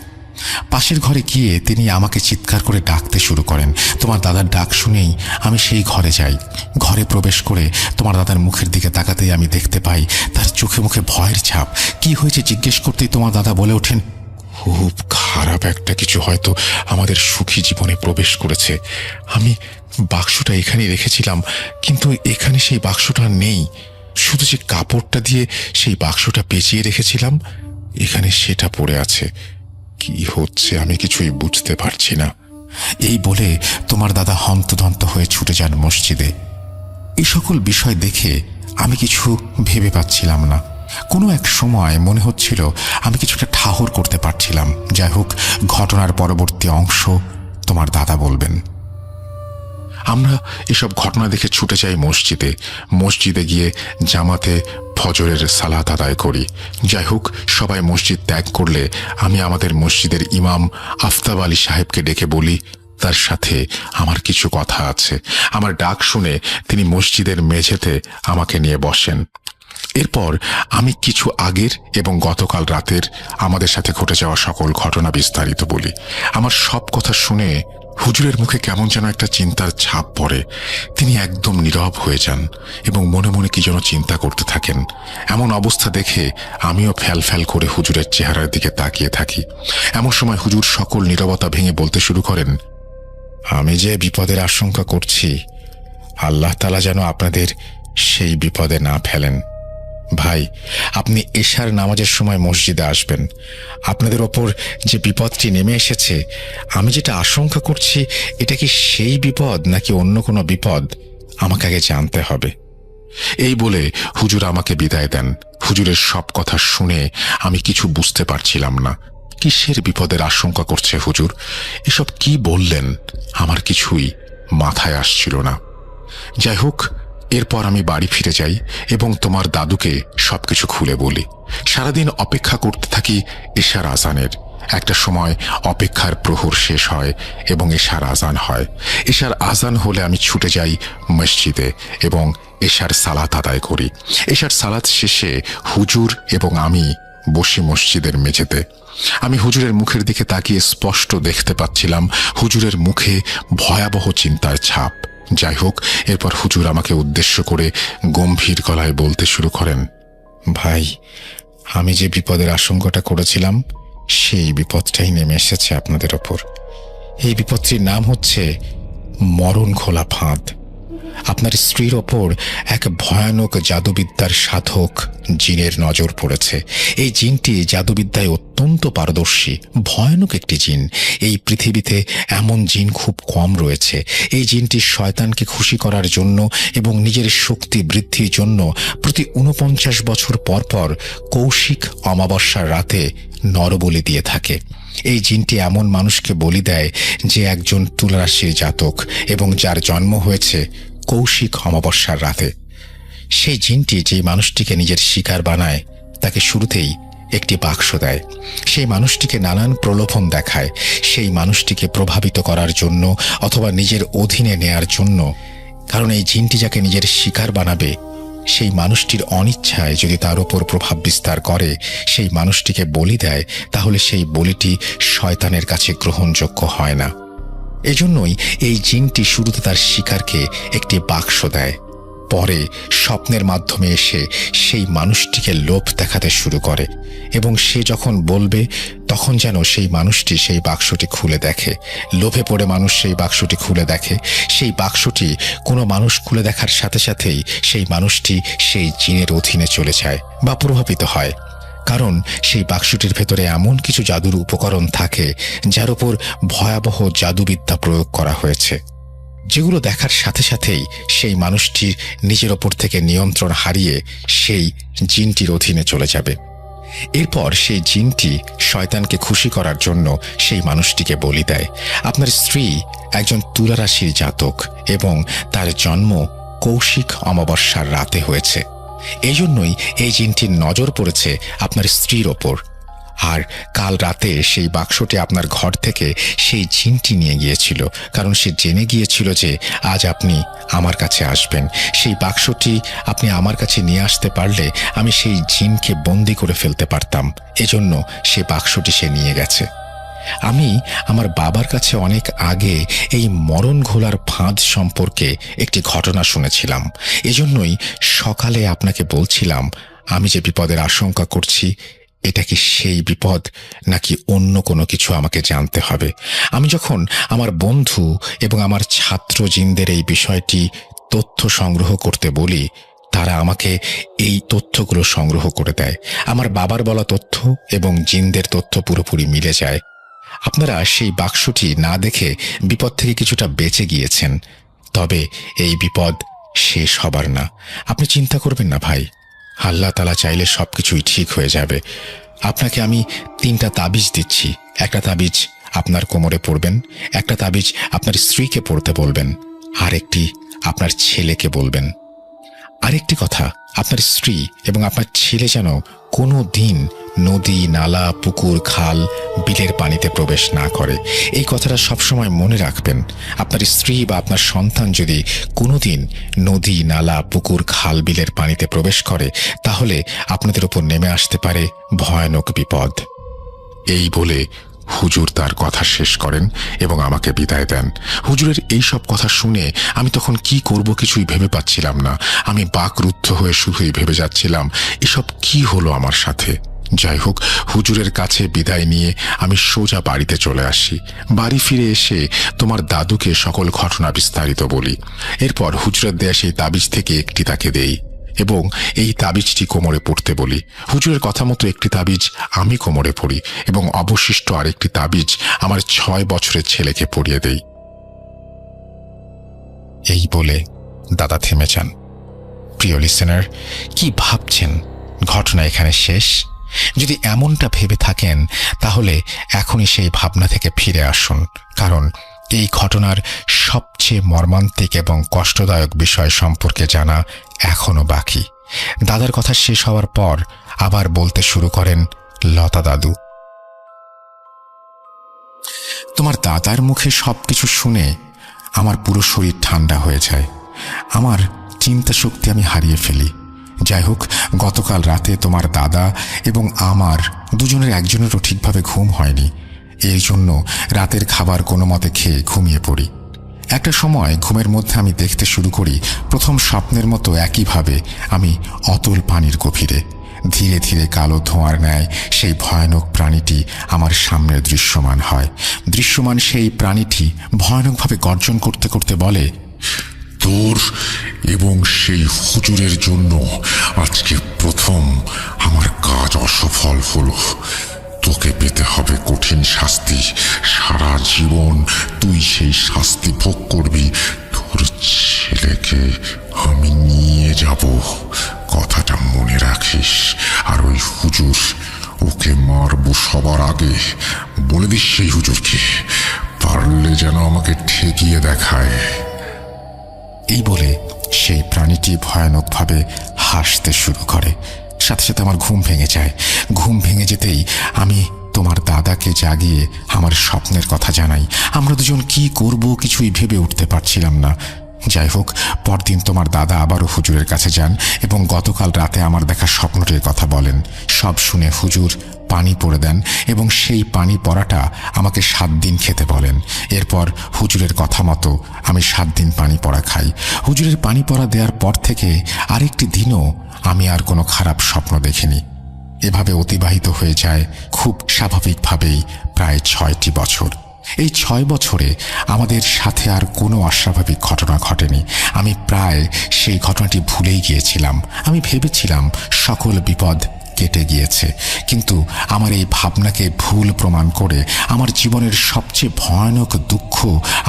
পাশের ঘরে গিয়ে তিনি আমাকে চিৎকার করে ডাকতে শুরু করেন। তোমার দাদার ডাক শুনেই আমি সেই ঘরে যাই। ঘরে প্রবেশ করে তোমার দাদার মুখের দিকে তাকাতেই আমি দেখতে পাই তার চোখে মুখে ভয়ের ছাপ। কি হয়েছে জিজ্ঞেস করতেই তোমার দাদা বলে ওঠেন, খুব খারাপ একটা কিছু হয়তো আমাদের সুখী জীবনে প্রবেশ করেছে। আমি বাক্সটা এখানেই রেখেছিলাম, কিন্তু এখানে সেই বাক্সটা নেই। শুধু যে কাপড়টা দিয়ে সেই বাক্সটা পেঁচিয়ে রেখেছিলাম, এখানে সেটা পড়ে আছে। কি হচ্ছে আমি কিছুই বুঝতে পারছি না। এই বলে তোমার দাদা হন্তদন্ত হয়ে ছুটে যান মসজিদে। এই সকল বিষয় দেখে আমি কিছু ভেবে পাচ্ছিলাম না। কোনো এক সময় মনে হচ্ছিল আমি কিছুটা ঠাহর করতে পারছিলাম। যাই হোক, ঘটনার পরবর্তী অংশ তোমার দাদা বলবেন। আমরা এসব ঘটনা দেখে ছুটে যাই মসজিদে। মসজিদে গিয়ে জামাতে ফজরের সালাত আদায় করি। যাই হোক, সবাই মসজিদ ত্যাগ করলে আমি আমাদের মসজিদের ইমাম আফতাব আলী সাহেবকে ডেকে বলি তার সাথে আমার কিছু কথা আছে। আমার ডাক শুনে তিনি মসজিদের মেঝেতে আমাকে নিয়ে বসেন। এরপর আমি কিছু আগের এবং গতকাল রাতের আমাদের সাথে ঘটে যাওয়া সকল ঘটনা বিস্তারিত বলি। আমার সব কথা শুনে হুজুরের মুখে কেমন যেন একটা চিন্তার ছাপ পড়ে। তিনি একদম নীরব হয়ে যান এবং মনে মনে কি যেন চিন্তা করতে থাকেন। এমন অবস্থা দেখে আমিও ফ্যাল ফ্যাল করে হুজুরের চেহারার দিকে তাকিয়ে থাকি। এমন সময় হুজুর সকল নীরবতা ভেঙে বলতে শুরু করেন, আমি যে বিপদের আশঙ্কা করছি, আল্লাহ তাআলা যেন আপনাদের সেই বিপদে না ফেলেন। ভাই, আপনি এশার নামাজের সময় মসজিদে আসবেন। আপনাদের ওপর যে বিপদটি নেমে এসেছে, আমি যেটা আশঙ্কা করছি, এটা কি সেই বিপদ নাকি অন্য কোনো বিপদ, আমাকে আগে জানতে হবে। এই বলে হুজুর আমাকে বিদায় দেন। হুজুরের সব কথা শুনে আমি কিছু বুঝতে পারছিলাম না। কিসের বিপদের আশঙ্কা করছে হুজুর? এসব কি বললেন? আমার কিছুই মাথায় আসছিল না। যাই হোক, এরপর আমি বাড়ি ফিরে যাই এবং তোমার দাদুকে সবকিছু খুলে বলি। সারাদিন অপেক্ষা করতে থাকি এশার আজানের। একটা সময় অপেক্ষার প্রহর শেষ হয় এবং এশার আজান হয়। এশার আজান হলে আমি ছুটে যাই মসজিদে এবং এশার সালাত আদায় করি। এশার সালাত শেষে হুজুর এবং আমি বসি মসজিদের মেঝেতে। আমি হুজুরের মুখের দিকে তাকিয়ে স্পষ্ট দেখতে পাচ্ছিলাম হুজুরের মুখে ভয়াবহ চিন্তার ছাপ। যাই হোক, এরপর হুজুর আমাকে উদ্দেশ্য করে গম্ভীর গলায় বলতে শুরু করেন, ভাই, আমি যে বিপদের আশঙ্কাটা করেছিলাম, সেই বিপদটাই নেমে এসেছে আপনাদের ওপর। এই বিপদটির নাম হচ্ছে মরণ খোলা ফাঁদ। আপনার স্ত্রীর ওপর এক ভয়ানক জাদুবিদ্যার সাধক জিনের নজর পড়েছে। এই জিনটি জাদুবিদ্যায় অত্যন্ত পারদর্শী, ভয়ানক একটি জিন। এই পৃথিবীতে এমন জিন খুব কম রয়েছে। এই জিনটি শয়তানকে খুশি করার জন্য এবং নিজের শক্তি বৃদ্ধির জন্য প্রতি ৪৯ বছর পর পর কৌশিক অমাবস্যার রাতে নরবলি দিয়ে থাকে। এই জিনটি এমন মানুষকে বলি দেয় যে একজন তুলা রাশির জাতক এবং যার জন্ম হয়েছে কৌশিক অমাবস্যার রাতে। সেই জিনটি যে মানুষটিকে নিজের শিকার বানায়, তাকে শুরুতেই একটি বাক্স দেয়। সেই মানুষটিকে নানান প্রলোভন দেখায়। সেই মানুষটিকে প্রভাবিত করার জন্য অথবা নিজের অধীনে নেয়ার জন্য। কারণ এই জিনটি যাকে নিজের শিকার বানাবে, সেই মানুষটির অনিচ্ছায় যদি তার উপর প্রভাব বিস্তার করে, সেই মানুষটিকে বলি দেয়, তাহলে সেই বলিটি শয়তানের কাছে গ্রহণযোগ্য হয় না। এজন্যই এই জিনটি শুরুতে তার শিকারকে একটি বাক্স দেয়। পরে স্বপ্নের মাধ্যমে এসে সেই মানুষটিকে লোভ দেখাতে শুরু করে এবং সে যখন বলবে, তখন যেন সেই মানুষটি সেই বাক্সটি খুলে দেখে। লোভে পড়ে মানুষ সেই বাক্সটি খুলে দেখে। সেই বাক্সটি কোনো মানুষ খুলে দেখার সাথে সাথেই সেই মানুষটি সেই জিনের অধীনে চলে যায় বা প্রভাবিত হয়। কারণ সেই বাক্সটির ভেতরে এমন কিছু জাদুর উপকরণ থাকে যার উপর ভয়াবহ জাদুবিদ্যা প্রয়োগ করা হয়েছে, যেগুলো দেখার সাথে সাথেই সেই মানুষটির নিজের ওপর থেকে নিয়ন্ত্রণ হারিয়ে সেই জিনটির অধীনে চলে যাবে। এরপর সেই জিনটি শয়তানকে খুশি করার জন্য সেই মানুষটিকে বলি দেয়। আপনার স্ত্রী একজন তুলা রাশির জাতক এবং তার জন্ম কৌশিক অমাবস্যার রাতে হয়েছে। এই জন্যই এই জিনটির নজর পড়েছে আপনার স্ত্রীর ওপর। আর কাল রাতে সেই বাক্সটি আপনার ঘর থেকে সেই জিনটি নিয়ে গিয়েছিল, কারণ সে জেনে গিয়েছিল যে আজ আপনি আমার কাছে আসবেন। সেই বাক্সটি আপনি আমার কাছে নিয়ে আসতে পারলে আমি সেই জিনকে বন্দি করে ফেলতে পারতাম। এজন্য সে বাক্সটি সে নিয়ে গেছে। আমি আমার বাবার কাছে অনেক আগে এই মরণ ঘোলার ফাঁদ সম্পর্কে একটি ঘটনা শুনেছিলাম। এজন্যই সকালে আপনাকে বলছিলাম, আমি যে বিপদের আশঙ্কা করছি, এটা কি সেই বিপদ নাকি অন্য কোনো কিছু আমাকে জানতে হবে। আমি যখন আমার বন্ধু এবং আমার ছাত্র জিনদের এই বিষয়টি তথ্য সংগ্রহ করতে বলি, তারা আমাকে এই তথ্যগুলো সংগ্রহ করে দেয়। আমার বাবার বলা তথ্য এবং জিনদের তথ্য পুরোপুরি মিলে যায়। আপনারা সেই বাক্সটি না দেখে বিপদ থেকে কিছুটা বেঁচে গিয়েছেন, তবে এই বিপদ শেষ হবার না। আপনি চিন্তা করবেন না ভাই, আল্লাহ তাআলা চাইলে সবকিছুই ঠিক হয়ে যাবে। আপনাকে আমি 3টা তাবিজ দিচ্ছি। একটা তাবিজ আপনার কোমরে পড়বেন, একটা তাবিজ আপনার স্ত্রীকে পড়তে বলবেন, আর একটি আপনার ছেলেকে বলবেন। আরেকটি কথা, আপনার স্ত্রী এবং আপনার ছেলে যেন কোনো দিন নদী, নালা, পুকুর, খাল, বিলের পানিতে প্রবেশ না করে। এই কথাটা সবসময় মনে রাখবেন। আপনার স্ত্রী বা আপনার সন্তান যদি কোনোদিন নদী, নালা, পুকুর, খাল, বিলের পানিতে প্রবেশ করে, তাহলে আপনাদের উপর নেমে আসতে পারে ভয়ানক বিপদ। এই বলে হুজুর তার কথা শেষ করেন এবং আমাকে বিদায় দেন। হুজুরের এই সব কথা শুনে আমি তখন কি করব কিছুই ভেবে পাচ্ছিলাম না। আমি বাকরুদ্ধ হয়ে শুধুই ভেবে যাচ্ছিলাম, এসব কি হলো আমার সাথে। যাই হোক, হুজুরের কাছে বিদায় নিয়ে আমি সোজা বাড়িতে চলে আসি। বাড়ি ফিরে এসে তোমার দাদুকে সকল ঘটনা বিস্তারিত বলি। এরপর হুজুরের দেয়া সেই তাবিজ থেকে একটি তাকে দেই এবং এই তাবিজটি কোমরে পড়তে বলি। হুজুরের কথা মতো একটি তাবিজ আমি কোমরে পড়ি এবং অবশিষ্ট আরেকটি তাবিজ আমার 6 বছরের ছেলেকে পরিয়ে দেই। এই বলে দাদা থেমে যান। প্রিয় লিসেনার, কি ভাবছেন? ঘটনা এখানে শেষ? যদি এমনটা ভেবে থাকেন তাহলে এখনই সেই ভাবনা থেকে ফিরে আসুন, কারণ এই ঘটনার সবচেয়ে মর্মান্তিক এবং কষ্টদায়ক বিষয় সম্পর্কে জানা এখনো বাকি। দাদার কথা শেষ হওয়ার পর আবার বলতে শুরু করেন লতা দাদু। তোমার দাদার মুখে সবকিছু শুনে আমার পুরো শরীর ঠান্ডা হয়ে যায়। আমার চিন্তা শক্তি আমি হারিয়ে ফেলি। যাই হোক, গতকাল রাতে তোমার দাদা এবং আমার দুজনের একজনেরও ঠিকভাবে ঘুম হয়নি। এর জন্য রাতের খাবার কোনো মতে খেয়ে ঘুমিয়ে পড়ি। একটা সময় ঘুমের মধ্যে আমি দেখতে শুরু করি প্রথম স্বপ্নের মতো একইভাবে আমি অতল পানির গভীরে। ধীরে ধীরে কালো ধোঁয়ার ন্যায় সেই ভয়ানক প্রাণীটি আমার সামনে দৃশ্যমান হয়। দৃশ্যমান সেই প্রাণীটি ভয়ানকভাবে গর্জন করতে করতে বলে, তোর এবং সেই হুজুরের জন্য আজকে প্রথম আমার কাজ অসফল হলো। তোকে পেতে হবে কঠিন শাস্তি। সারা জীবন তুই সেই শাস্তি ভোগ করবি। তোর ছেলেকে আমি নিয়ে যাব, কথাটা মনে রাখিস। আর ওই হুজুর, ওকে মারবো সবার আগে। বলে দিস সেই হুজুরকে পারলে যেন আমাকে ঠেকিয়ে দেখায়। এই বলে সেই প্রাণীটি ভয়ানকভাবে হাসতে শুরু করে। সাথে সাথে আমার ঘুম ভেঙে যায়। ঘুম ভেঙে যেতেই আমি তোমার দাদাকে জাগিয়ে আমার স্বপ্নের কথা জানাই। আমরা দুজন কি করব কিছুই ভেবে উঠতে পারছিলাম না। যাই হোক, পরদিন তোমার দাদা আবারও হুজুরের কাছে যান এবং গতকাল রাতে আমার দেখা স্বপ্নটির কথা বলেন। সব শুনে হুজুর পানি পড়ে দেন এবং সেই পানি পড়াটা আমাকে 7 দিন খেতে বলেন। এরপর হুজুরের কথা মতো আমি 7 দিন পানি পড়া খাই। হুজুরের পানি পড়া দেওয়ার পর থেকে আরেকটি দিনও আমি আর কোনো খারাপ স্বপ্ন দেখিনি। এভাবে অতিবাহিত হয়ে যায় খুব স্বাভাবিকভাবেই প্রায় 6টি বছর। এই 6 বছরে আমাদের সাথে আর কোনো অস্বাভাবিক ঘটনা ঘটেনি। আমি প্রায় সেই ঘটনাটি ভুলেই গিয়েছিলাম। আমি ভেবেছিলাম সকল বিপদ কেটে গিয়েছে, কিন্তু আমার এই ভাবনাকে ভুল প্রমাণ করে আমার জীবনের সবচেয়ে ভয়ানক দুঃখ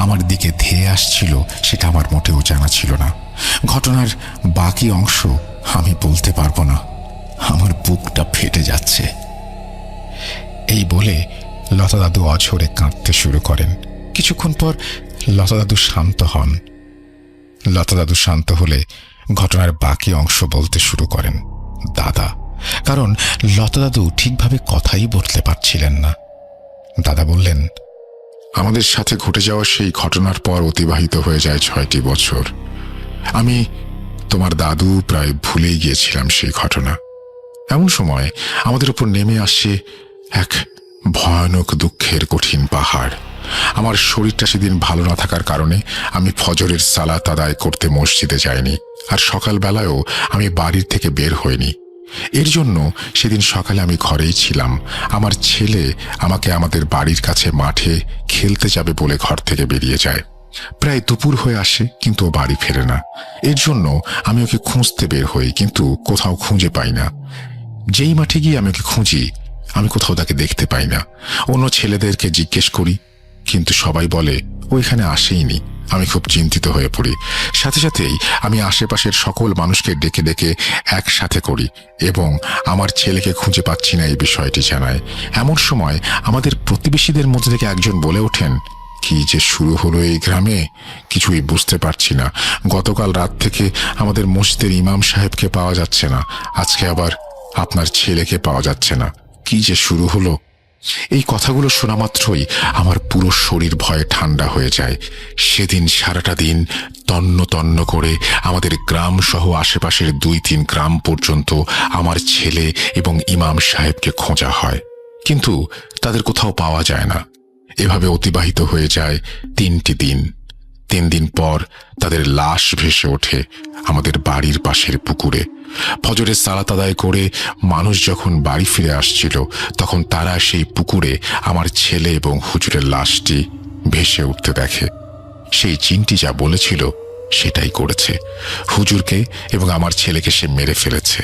আমার দিকে ধেয়ে আসছিল, সেটা আমার মোটেও জানা ছিল না। ঘটনার বাকি অংশ আমি বলতে পারবো না। আমার বুকটা ফেটে যাচ্ছে। এই বলে লতা দাদু অঝরে কাঁদতে শুরু করেন। কিছুক্ষণ পর লতা দাদু শান্ত হন। লতা দাদু শান্ত হলে ঘটনার বাকি অংশ বলতে শুরু করেন দাদা, কারণ লতা দাদু ঠিকভাবে কথাই বলতে পারছিলেন না। দাদা বললেন, আমাদের সাথে ঘটে যাওয়া সেই ঘটনার পর অতিবাহিত হয়ে যায় 6টি বছর। আমি তোমার দাদু প্রায় ভুলেই গিয়েছিলাম সেই ঘটনা। এমন সময় আমাদের উপর নেমে আসে এক ভয়ানক দুঃখের কঠিন পাহাড়। আমার শরীরটা সেদিন ভালো না থাকার কারণে আমি ফজরের সালাত আদায় করতে মসজিদে যাইনি, আর সকালবেলায়ও আমি বাড়ির থেকে বের হইনি। এর জন্য সেদিন সকালে আমি ঘরেই ছিলাম। আমার ছেলে আমাকে আমাদের বাড়ির কাছে মাঠে খেলতে যাবে বলে ঘর থেকে বেরিয়ে যায়। প্রায় দুপুর হয়ে আসে, কিন্তু ও বাড়ি ফেরে না। এর জন্য আমি ওকে খুঁজতে বের হই, কিন্তু কোথাও খুঁজে পাই না। যেই মাঠে গিয়ে আমি ওকে খুঁজি, আমি কোথাও তাকে দেখতে পাই না। অন্য ছেলেদেরকে জিজ্ঞেস করি, কিন্তু সবাই বলে ও এখানে আসেইনি। আমি খুব চিন্তিত হয়ে পড়ি। সাথে সাথেই আমি আশেপাশের সকল মানুষকে ডেকে ডেকে একসাথে করি এবং আমার ছেলেকে খুঁজে পাচ্ছি না এই বিষয়টি জানাই। এমন সময় আমাদের প্রতিবেশীদের মধ্যে থেকে একজন বলে ওঠেন, কি যে শুরু হলো এই গ্রামে, কিছুই বুঝতে পারছি না। গতকাল রাত থেকে আমাদের মসজিদের ইমাম সাহেবকে পাওয়া যাচ্ছে না, আজকে আবার আপনার ছেলেকে পাওয়া যাচ্ছে না। কি যে শুরু হলো। এই কথাগুলো শোনা মাত্রই আমার পুরো শরীর ভয়ে ঠান্ডা হয়ে যায়। সেদিন সারাটা দিন তন্ন তন্ন করে আমাদের গ্রাম সহ আশেপাশের 2-3 গ্রাম পর্যন্ত আমার ছেলে এবং ইমাম সাহেবকে খোঁজা হয়, কিন্তু তাদের কোথাও পাওয়া যায় না। এভাবে অতিবাহিত হয়ে যায় 3টি দিন। 3 দিন পর তাদের লাশ ভেসে ওঠে আমাদের বাড়ির পাশের পুকুরে। ফজরের সালাত আদায় করে মানুষ যখন বাড়ি ফিরে আসছিল, তখন তারা সেই পুকুরে আমার ছেলে এবং হুজুরের লাশটি ভেসে উঠতে দেখে। সেই জিনটি যা বলেছিল সেটাই করেছে। হুজুরকে এবং আমার ছেলেকে সে মেরে ফেলেছে।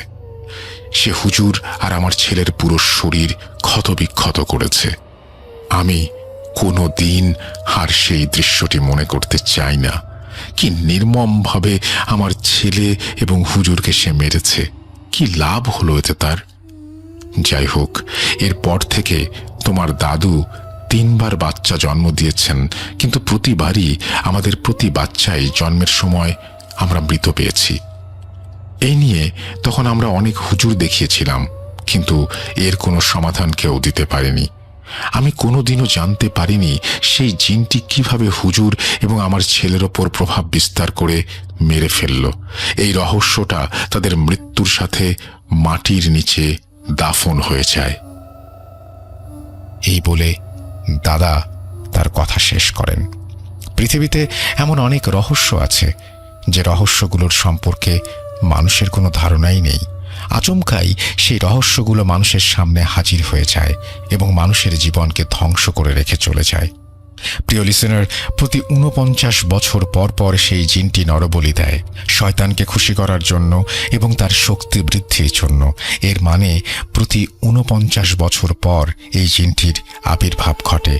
সে হুজুর আর আমার ছেলের পুরো শরীর ক্ষতবিক্ষত করেছে। আমি কোনো দিন আর সেই দৃশ্যটি মনে করতে চাই না। কি নির্মমভাবে আমার ছেলে এবং হুজুরকে সে মেরেছে। কি লাভ হলো এতে তার? যাই হোক, এরপর থেকে তোমার দাদু 3 বার বাচ্চা জন্ম দিয়েছেন, কিন্তু প্রতিবারই আমাদের প্রতি বাচ্চাই জন্মের সময় আমরা মৃত পেয়েছি। এই নিয়ে তখন আমরা অনেক হুজুর দেখিয়েছিলাম, কিন্তু এর কোনো সমাধান কেউ দিতে পারেনি। আমি কোনোদিনও জানতে পারিনি সেই জিনটি কিভাবে হুজুর এবং আমার ছেলের ওপর প্রভাব বিস্তার করে মেরে ফেলল। এই রহস্যটা তাদের মৃত্যুর সাথে মাটির নিচে দাফন হয়ে যায়। এই বলে দাদা তার কথা শেষ করেন। পৃথিবীতে এমন অনেক রহস্য আছে যে রহস্যগুলোর সম্পর্কে মানুষের কোনো ধারণাই নেই। আচমকাই সেই রহস্যগুলো মানুষের সামনে হাজির হয়ে যায় এবং মানুষের জীবনকে ধ্বংস করে রেখে চলে যায়। প্রিয় লিসেনার, প্রতি 49 বছর পর পর সেই জিনটি নরবলি দেয় শয়তানকে খুশি করার জন্য এবং তার শক্তি বৃদ্ধির জন্য। এর মানে প্রতি 49 বছর পর এই জিনটির আবির্ভাব ঘটে।